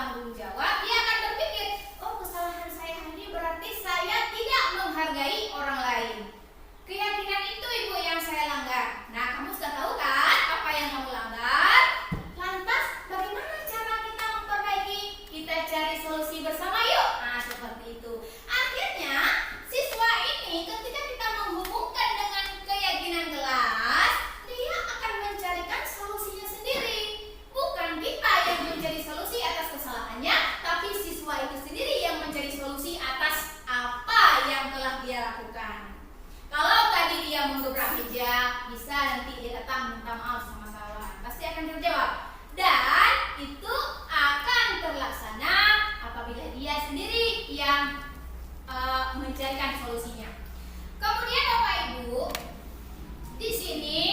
bertanggung jawab, dia akan berpikir, oh kesalahan saya ini berarti saya tidak menghargai orang lain. Keyakinan itu ibu yang saya langgar. Nah, kamu sudah tahu kan apa yang kamu langgar? Lantas bagaimana cara kita memperbaiki? Kita cari solusi bersama yuk. Nah, seperti itu. Akhirnya siswa ini ketika kita menghubungkan dengan keyakinan kelas, dia akan mencarikan solusinya sendiri. Bukan kita yang mencari solusi atas kesalahannya, tapi siswa itu sendiri yang mencari solusi atas apa yang telah dia lakukan. Kalau tadi dia menggebrak meja, bisa nanti dia datang minta maaf sama kawan, pasti akan terjawab. Dan itu akan terlaksana apabila dia sendiri yang mencarikan solusinya. Kemudian Bapak Ibu, di sini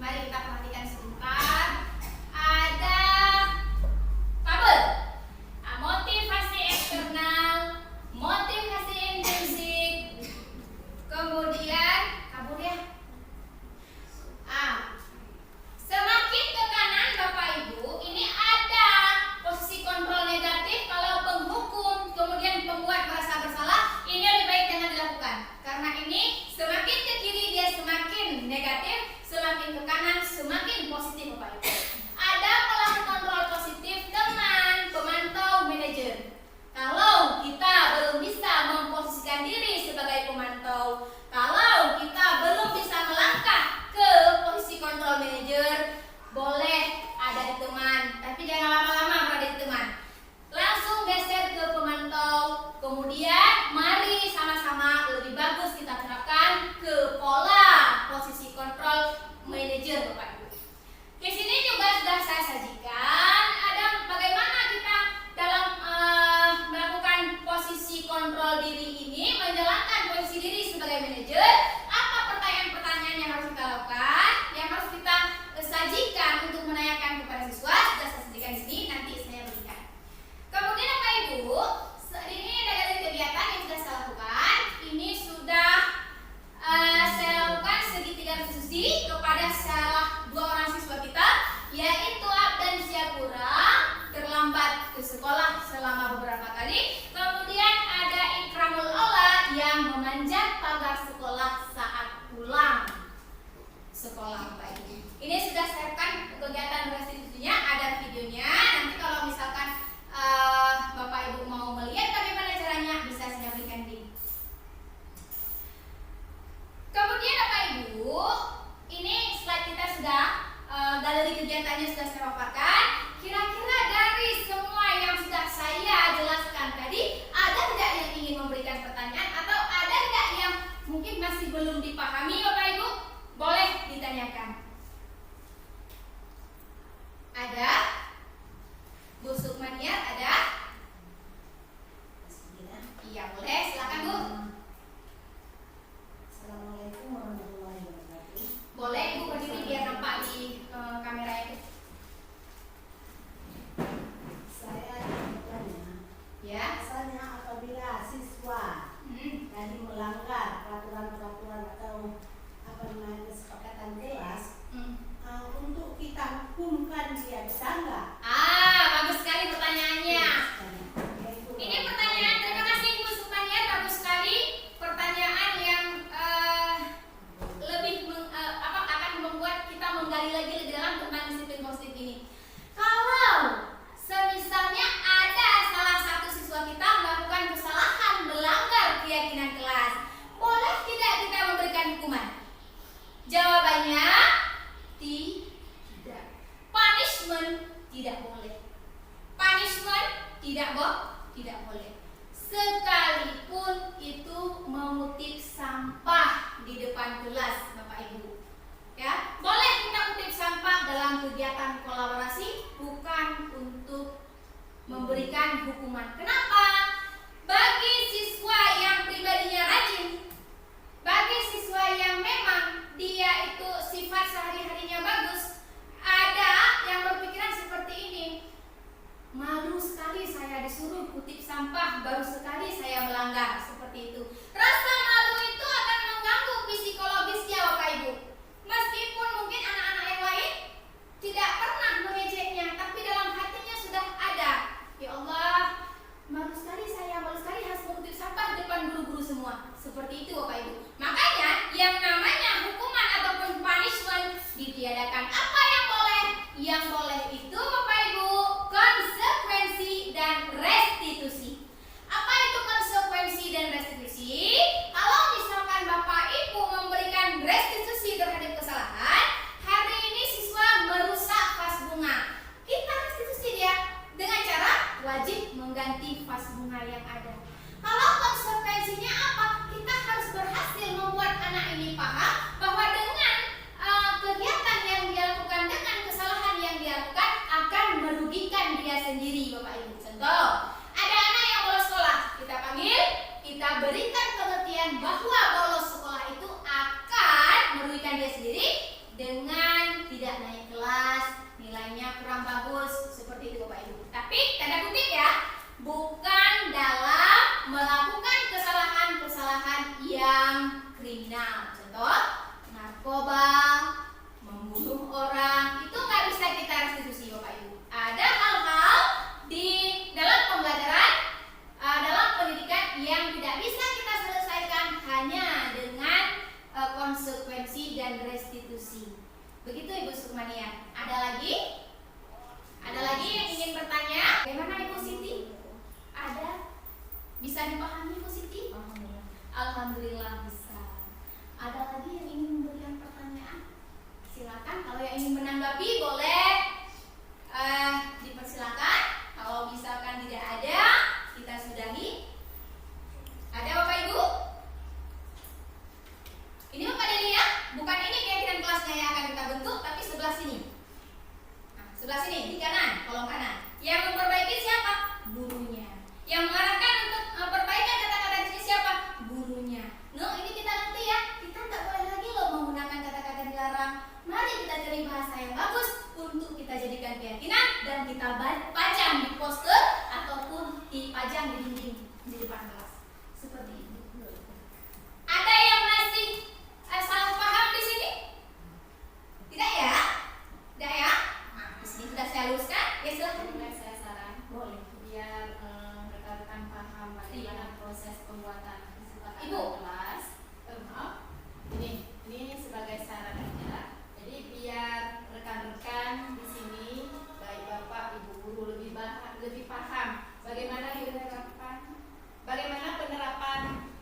mari kita perhatikan sebentar. Ada tabel motivasi eksternal, motivasi intrinsik, kemudian kabur ya. Semakin ke kanan Bapak Ibu, ini ada posisi kontrol negatif kalau penghukum, kemudian pembuat merasa bersalah, ini lebih baik jangan dilakukan. Karena ini semakin ke kiri dia semakin negatif, semakin ke kanan semakin positif Bapak Ibu. Ada pola kontrol positif teman, pemantau, manajer. Kalau kita belum bisa memposisikan diri sebagai pemantau, kalau kita belum bisa melangkah ke posisi kontrol manajer, boleh ada di teman, tapi jangan lama-lama berada di teman. Langsung geser ke pemantau, kemudian mari sama-sama lebih bagus kita terapkan ke pola posisi kontrol manajer Bapak Ibu. Di sini juga sudah saya sajikan ada bagaimana kita dalam melakukan posisi kontrol diri ini, menjalankan posisi diri sebagai manajer. Apa pertanyaan-pertanyaan yang harus kita lakukan, yang harus kita sajikan untuk menanyakan kepada siswa? Sudah saya sajikan di sini, nanti saya berikan. Kemudian Bapak Ibu, ini ada kegiatan yang sudah saya lakukan. Ini sudah saya lakukan segitiga diskusi kepada salah 2 orang siswa kita, yaitu Abdan Syakura, terlambat ke sekolah selama beberapa kali. Kemudian ada Ikramul Aula yang memanjat pagar sekolah saat pulang sekolah Bapak Ibu. Ini sudah saya lakukan kegiatan restitusinya, ada videonya. Nanti kalau misalkan Bapak Ibu mau melihat bagaimana caranya, bisa saya berikan link. Kemudian Bapak Ibu, ini slide kita sudah, galeri kegiatannya sudah saya paparkan. Kira-kira dari semua yang sudah saya jelaskan tadi, ada tidak yang ingin memberikan pertanyaan atau ada tidak yang mungkin masih belum dipahami Bapak Ibu? Boleh ditanyakan. Ada? Bu Sukmaniar ada? Iya boleh, silakan Bu. Assalamualaikum warahmatullahi wabarakatuh. Boleh Ibu berdiri biar nampak di kamera itu. Saya bertanya, Ya. misalnya apabila siswa tadi melanggar peraturan-peraturan atau kesepakatan kelas, untuk kita hukumkan dia bisa nggak? Bagus sekali pertanyaannya. Ini pertanyaan, terima kasih Ibu Sukmania, bagus sekali. Pertanyaan yang lebih akan membuat kita menggali lagi lebih dalam tentang disiplin positif ini. Kalau semisalnya ada salah satu siswa kita melakukan kesalahan, melanggar keyakinan kelas, boleh tidak kita memberikan hukuman? Jawabannya tidak. Punishment tidak boleh. Punishment tidak boleh. Sekalipun itu mengutip sampah di depan kelas Bapak Ibu. Ya, boleh kita kutip sampah dalam kegiatan kolaborasi, bukan untuk memberikan hukuman. Kenapa? Bagi siswa yang pribadinya rajin, bagi siswa yang memang dia itu sifat sehari-harinya bagus, ada yang berpikiran seperti ini. Malu sekali saya disuruh kutip sampah, baru sekali saya melanggar, seperti itu. Rasa malu itu akan mengganggu psikologisnya Bapak Ibu. Meskipun mungkin anak-anak yang lain tidak pernah mengejeknya, tapi dalam hatinya sudah ada, ya mengganti vas bunga yang ada. Kalau konsekuensinya apa? Kita harus berhasil membuat anak ini paham bahwa dengan kegiatan yang dia lakukan, dengan kesalahan yang dia lakukan akan merugikan dia sendiri, Bapak Ibu. Contoh, ada anak yang bolos sekolah, kita panggil, kita berikan pengertian bahwa bolos sekolah itu akan merugikan dia sendiri dengan tidak naik kelas, nilainya kurang bagus, seperti itu Bapak Ibu. Tapi tanda kutip ya, bukan dalam melakukan kesalahan-kesalahan yang kriminal. Contoh, narkoba, membunuh orang, itu nggak bisa kita restitusi Bapak Ibu. Ada hal-hal di dalam pembelajaran, dalam pendidikan yang tidak bisa kita selesaikan hanya dengan konsekuensi dan restitusi. Begitu Ibu Sukmania. Ada lagi? Ada lagi yang ingin bertanya? Bagaimana Ibu Siti? Ada? Bisa dipahami Ibu Siti? Alhamdulillah. Alhamdulillah bisa. Ada lagi yang ingin memberikan pertanyaan? Silakan. Kalau yang ingin menanggapi boleh dipersilakan. Kalau misalkan tidak ada, kita sudahi. Ada Bapak Ibu? Ini Bapak Delia, bukan ini kegiatan kelasnya yang akan kita bentuk, tapi sebelah sini. Nah, sebelah sini, di kanan, kolom kanan. Yang memperbaiki siapa? Gurunya. Yang mengarahkan untuk perbaikan kata-kata di sini siapa? Gurunya. No, ini kita ngerti ya. Kita nggak boleh lagi loh menggunakan kata-kata dilarang. Mari kita cari bahasa yang bagus untuk kita jadikan keyakinan dan kita pajang di poster ataupun dipajang di dinding di depan kelas. Seperti itu. Ada yang masih salah paham di sini? Tidak ya? Tidak ya? Nah, di sini sudah saya luruskan. Ya silahkan. Boleh saya saran? Boleh. Biar rekan-rekan paham bagaimana proses pembuatan kesepakatan Ibu. kelas. Ini sebagai saran aja. Jadi biar rekan-rekan di sini, baik bapak, ibu guru lebih paham bagaimana penerapan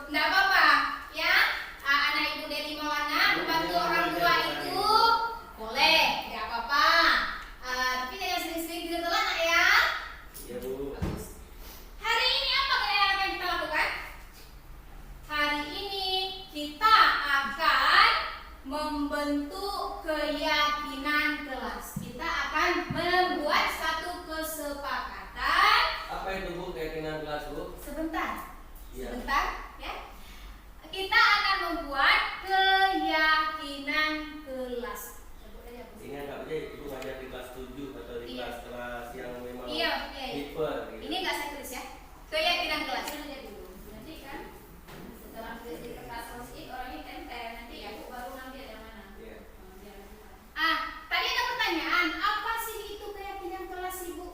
Nggak apa-apa ya. Anak Ibu Deli Maulana membantu orang tua itu boleh, nggak apa-apa. Tapi jangan sering-sering tidur telat nak ya. Iya Bu. Bagus. Hari ini apa yang akan kita lakukan? Hari ini kita akan membentuk keyakinan kelas. Kita akan membuat satu kesepakatan. Apa itu Bu keyakinan kelas Bu? Sebentar. Iya. Sebentar ya. Kita akan membuat keyakinan kelas. Sebut aja, Bu. Ingat nggak Bu? Ibu ngajar di kelas 7 atau di Iya. kelas yang memang Iya. hiper gitu. Ini nggak saya tulis ya. Keyakinan kelas aja dulu. Nanti kan setelah tulis di kertas post-it orangnya tempel nanti ya Bu baru nanti ada mana. Iya. Tadi ada pertanyaan, apa sih itu keyakinan kelas Ibu?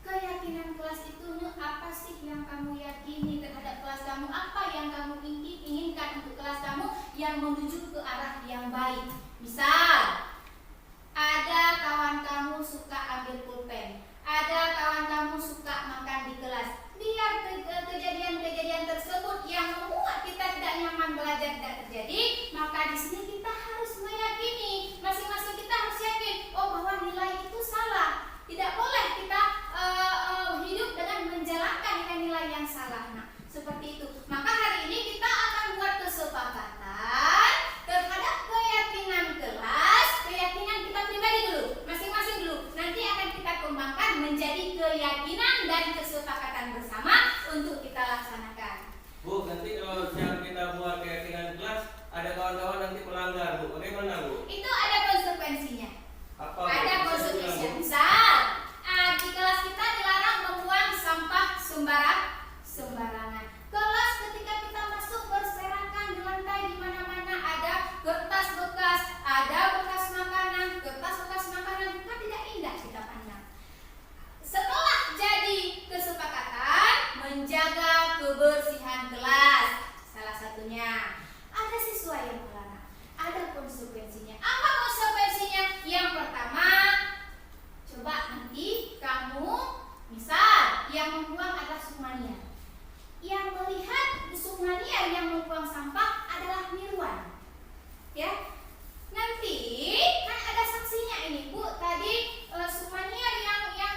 Keyakinan kelas itu apa sih yang kamu yakini terhadap kelas kamu? Apa yang kamu inginkan untuk kelas kamu yang menuju ke arah yang baik? Misal, ada kawan kamu suka ambil pulpen, ada kawan kamu suka makan di kelas. Biar kejadian-kejadian tersebut yang membuat kita tidak nyaman belajar tidak terjadi, maka di sini kita harus meyakini, masing-masing kita harus yakin, oh bahwa nilai itu salah. Tidak boleh kita hidup dengan menjalankan nilai-nilai yang salah. Nah, seperti itu. Maka hari ini kita akan buat kesepakatan terhadap keyakinan kelas, keyakinan kita pribadi dulu, masing-masing dulu. Nanti akan kita kembangkan menjadi keyakinan dan kesepakatan bersama untuk kita laksanakan. Bu, nanti kalau yang kita buat keyakinan kelas, ada kawan-kawan nanti melanggar Bu. Bagaimana Bu? Itu ada konsekuensinya. Apa? Ada Bu? konsekuensinya. Bu? Misal, di kelas kita dilarang membuang sampah sembarangan. Kelas ketika kita masuk berserakan di lantai di mana-mana ada kertas bekas, ada bekas makanan, kan tidak indah kita pandang. Setelah jadi kesepakatan menjaga kebersihan kelas, salah satunya ada siswa yang melarang, ada konsekuensinya. Apa konsekuensinya? Yang pertama, coba nanti kamu misal yang membuang adalah Sukmania, yang melihat Sukmania yang membuang sampah adalah Mirwan, ya. Nanti kan ada saksinya ini Bu. Tadi Sukmania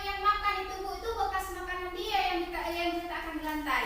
yang makan itu Bu, itu bekas makanan dia yang diletakkan di lantai.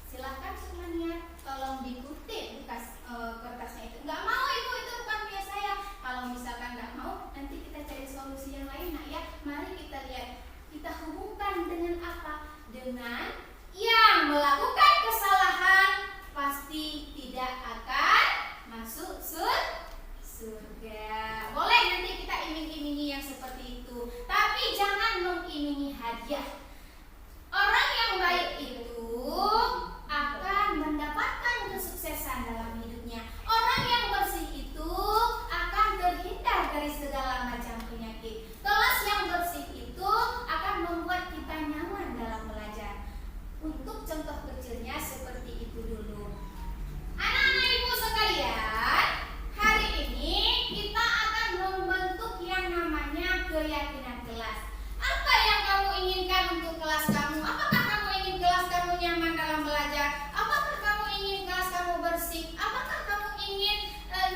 Silahkan Sukmania tolong dikutip bekas kertasnya itu. Nggak mau Ibu, itu bukan punya saya. Kalau misalkan nggak mau, nanti kita cari solusi yang lain nak ya. Mari kita lihat, kita hubungkan dengan apa? Dengan yang melakukan kesalahan pasti tidak akan masuk surga. Boleh nanti kita iming-imingi yang seperti itu, tapi jangan mengiming-imingi hadiah. Orang yang baik itu akan mendapatkan kesuksesan dalam hidupnya. Orang yang bersih itu akan terhindar dari segala macam penyakit. Kelas yang bersih itu akan membuat kita nyaman dalam belajar. Untuk contoh kecilnya seperti itu dulu. Anak-anak Ibu sekalian, hari ini kita akan membentuk yang namanya keyakinan kelas. Apa yang kamu inginkan untuk kelas kamu? Apakah kamu ingin kelas kamu nyaman dalam belajar? Apakah kamu ingin kelas kamu bersih? Apakah kamu ingin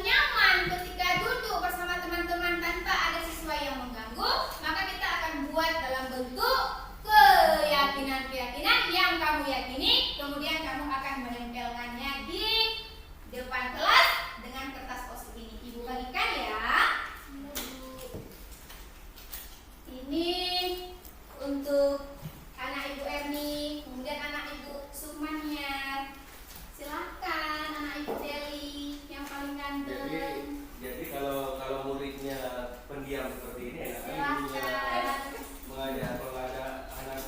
nyaman ketika duduk bersama teman-teman tanpa ada siswa yang mengganggu? Maka kita akan buat dalam bentuk keyakinan-keyakinan yang kamu yakini, kemudian kamu akan menempelkannya di depan kelas dengan kertas post-it ini. Ibu bagikan ya. Ini untuk anak Ibu Erni, kemudian anak Ibu Sukmania. Silahkan anak Ibu Deli yang paling ganteng. Jadi kalau muridnya pendiam seperti ini enak kan gurunya mengajar. Kalau ada anak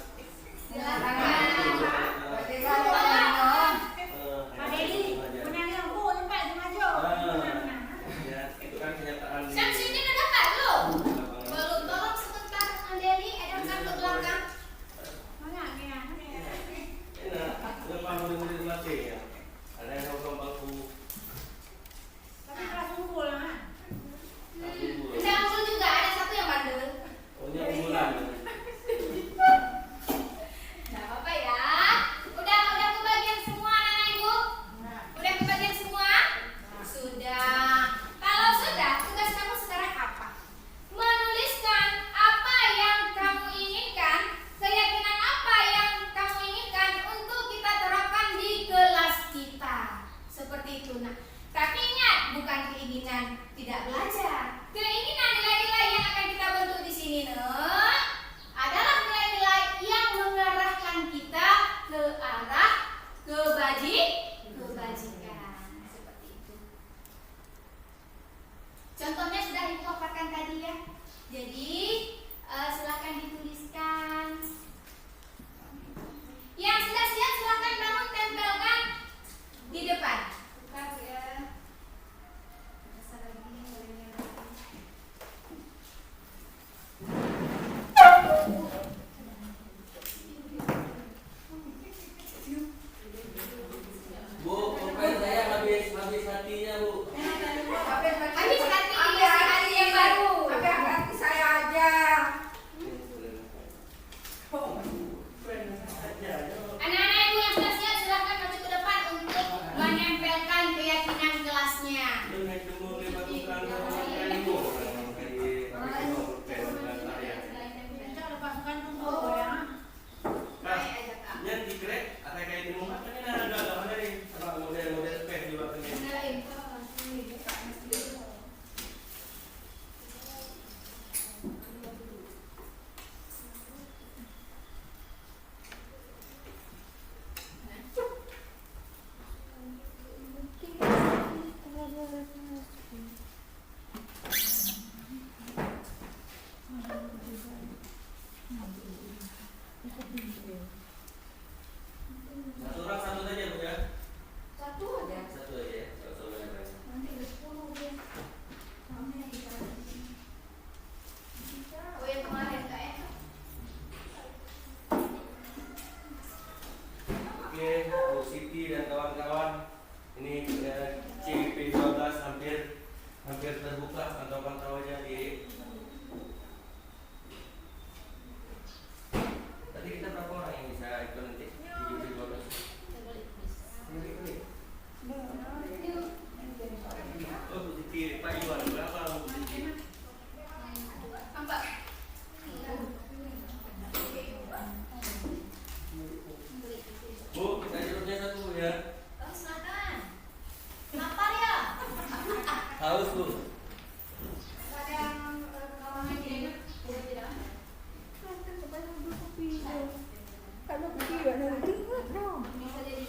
Silakan. Pak Deli, menyanyi Bu, tempat di maju. Satu orang satu saja Bu ya. Satu aja. Satu aja ya. Nggak usah banyak-banyak. Nanti ada 10 dia. Namanya kita. Oh yang kemarin Kak ya? Oke, Bu Siti dan kawan-kawan, ini CIP 12 hampir terbuka, pantau aja di. Tadi kita berapa orang yang bisa ikut nanti di CIP 12? Oh Bu Siti, Pak Iwan berapa Bu Siti? Nampak? Bu, kita jeruknya satu ya. Oh, silakan. Lapar ya? Haus Bu. Ada yang kawangan ini tidak? Bisa jadi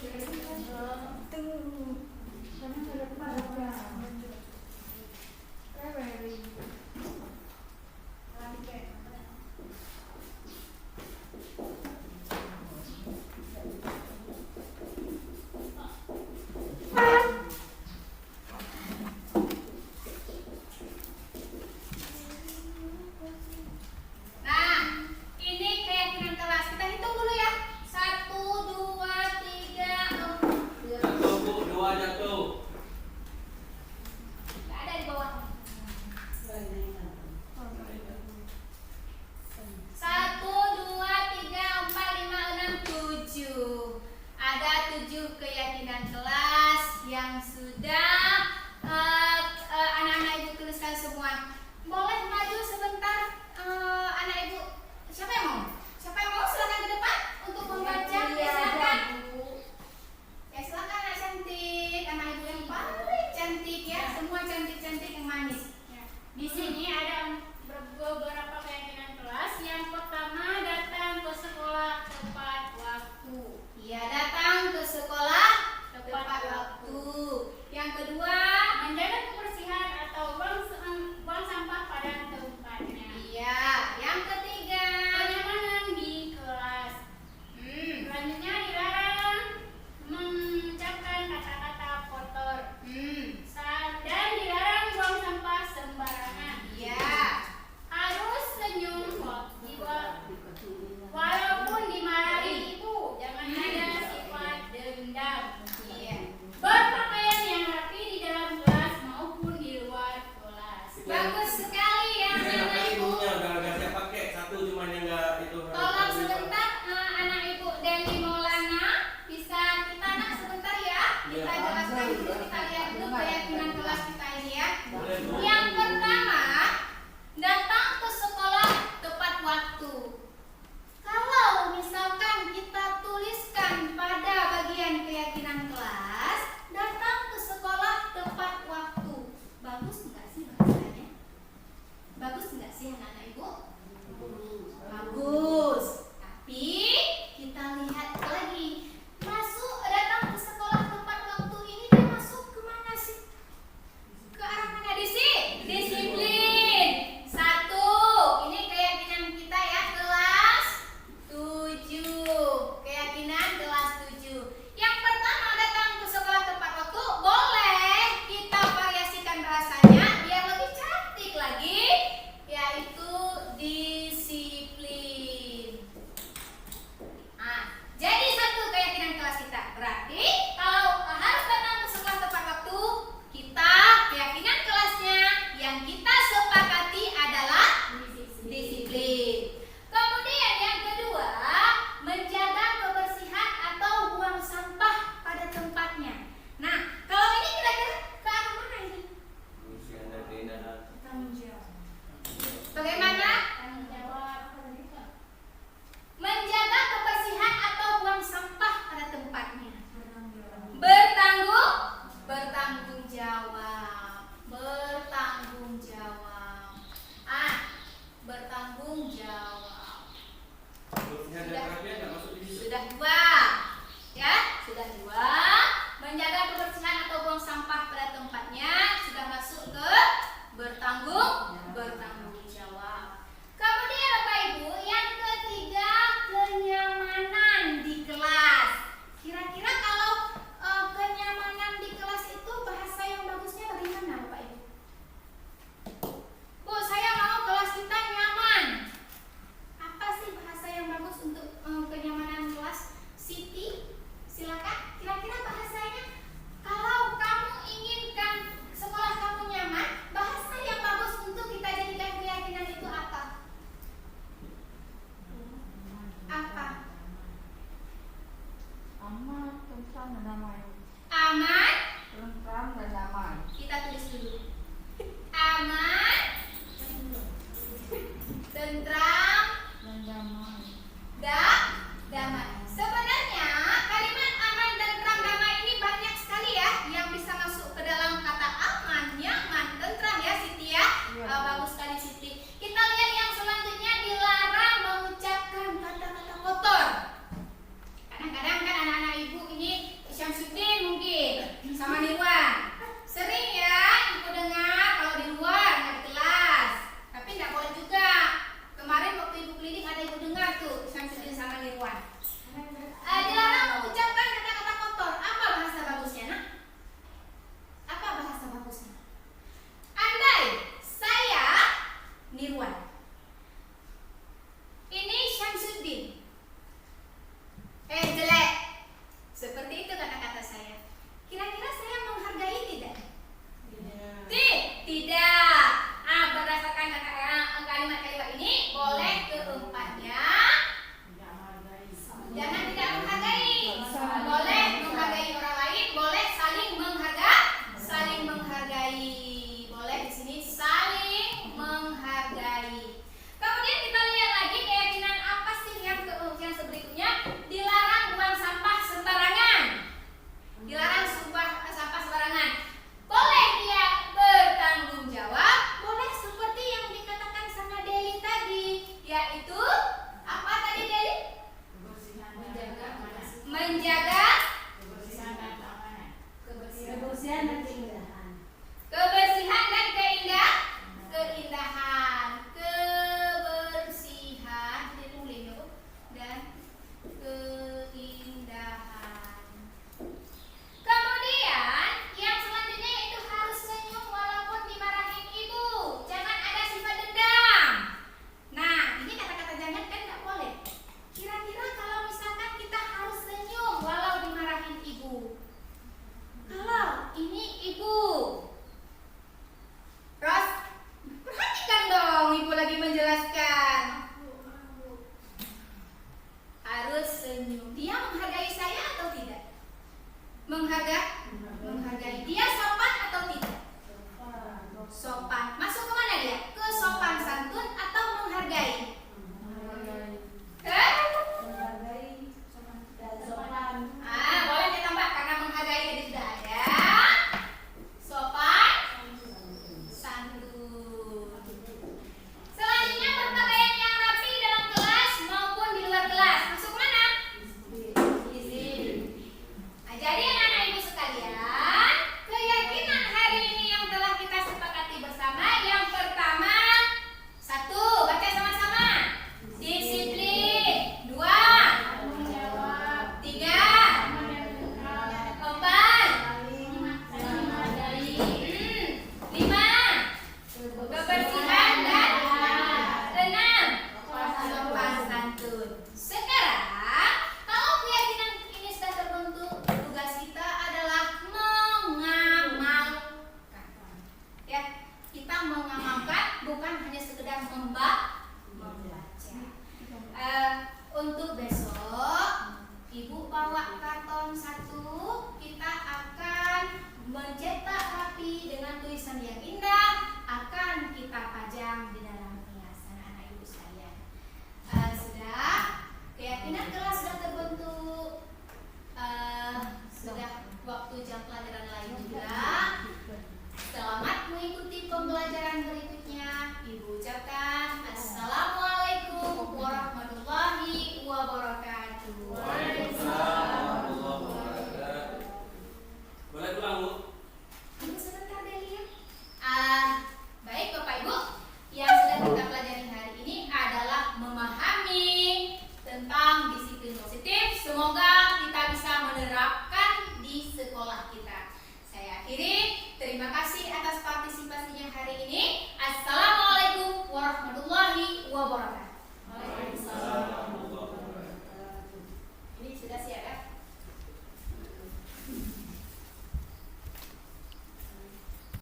Nah, ini keyakinan kelas. Kita hitung dulu ya. 1, 2, 3, 4. Jatuh Bu, dua jatuh. Nggak ada di bawah. 1, 2, 3, 4, 5, 6, 7. Ada 7 keyakinan kelas yang sudah anak-anak ibu tuliskan semua. Boleh maju sebentar anak ibu. Siapa yang mau? Siapa yang mau silakan ke depan untuk membaca. Silakan. Ya silakan anak cantik, anak ibu yang paling cantik ya. Semua cantik-cantik yang manis. Di sini ada beberapa keyakinan kelas. Yang pertama, datang ke sekolah tepat waktu. Ya, datang ke sekolah tepat waktu. Yang kedua, Menjaga kebersihan atau buang sampah pada tempatnya. iya. Yang ketiga, Kenyamanan di kelas. Selanjutnya dilarang mengucapkan kata-kata kotor. Dan dilarang buang sampah sembarangan. iya. Harus senyum walaupun dimarahi ibu. Jangan ada sifat dendam. bawa karton satu, kita akan mencetak rapi dengan tulisan yang indah.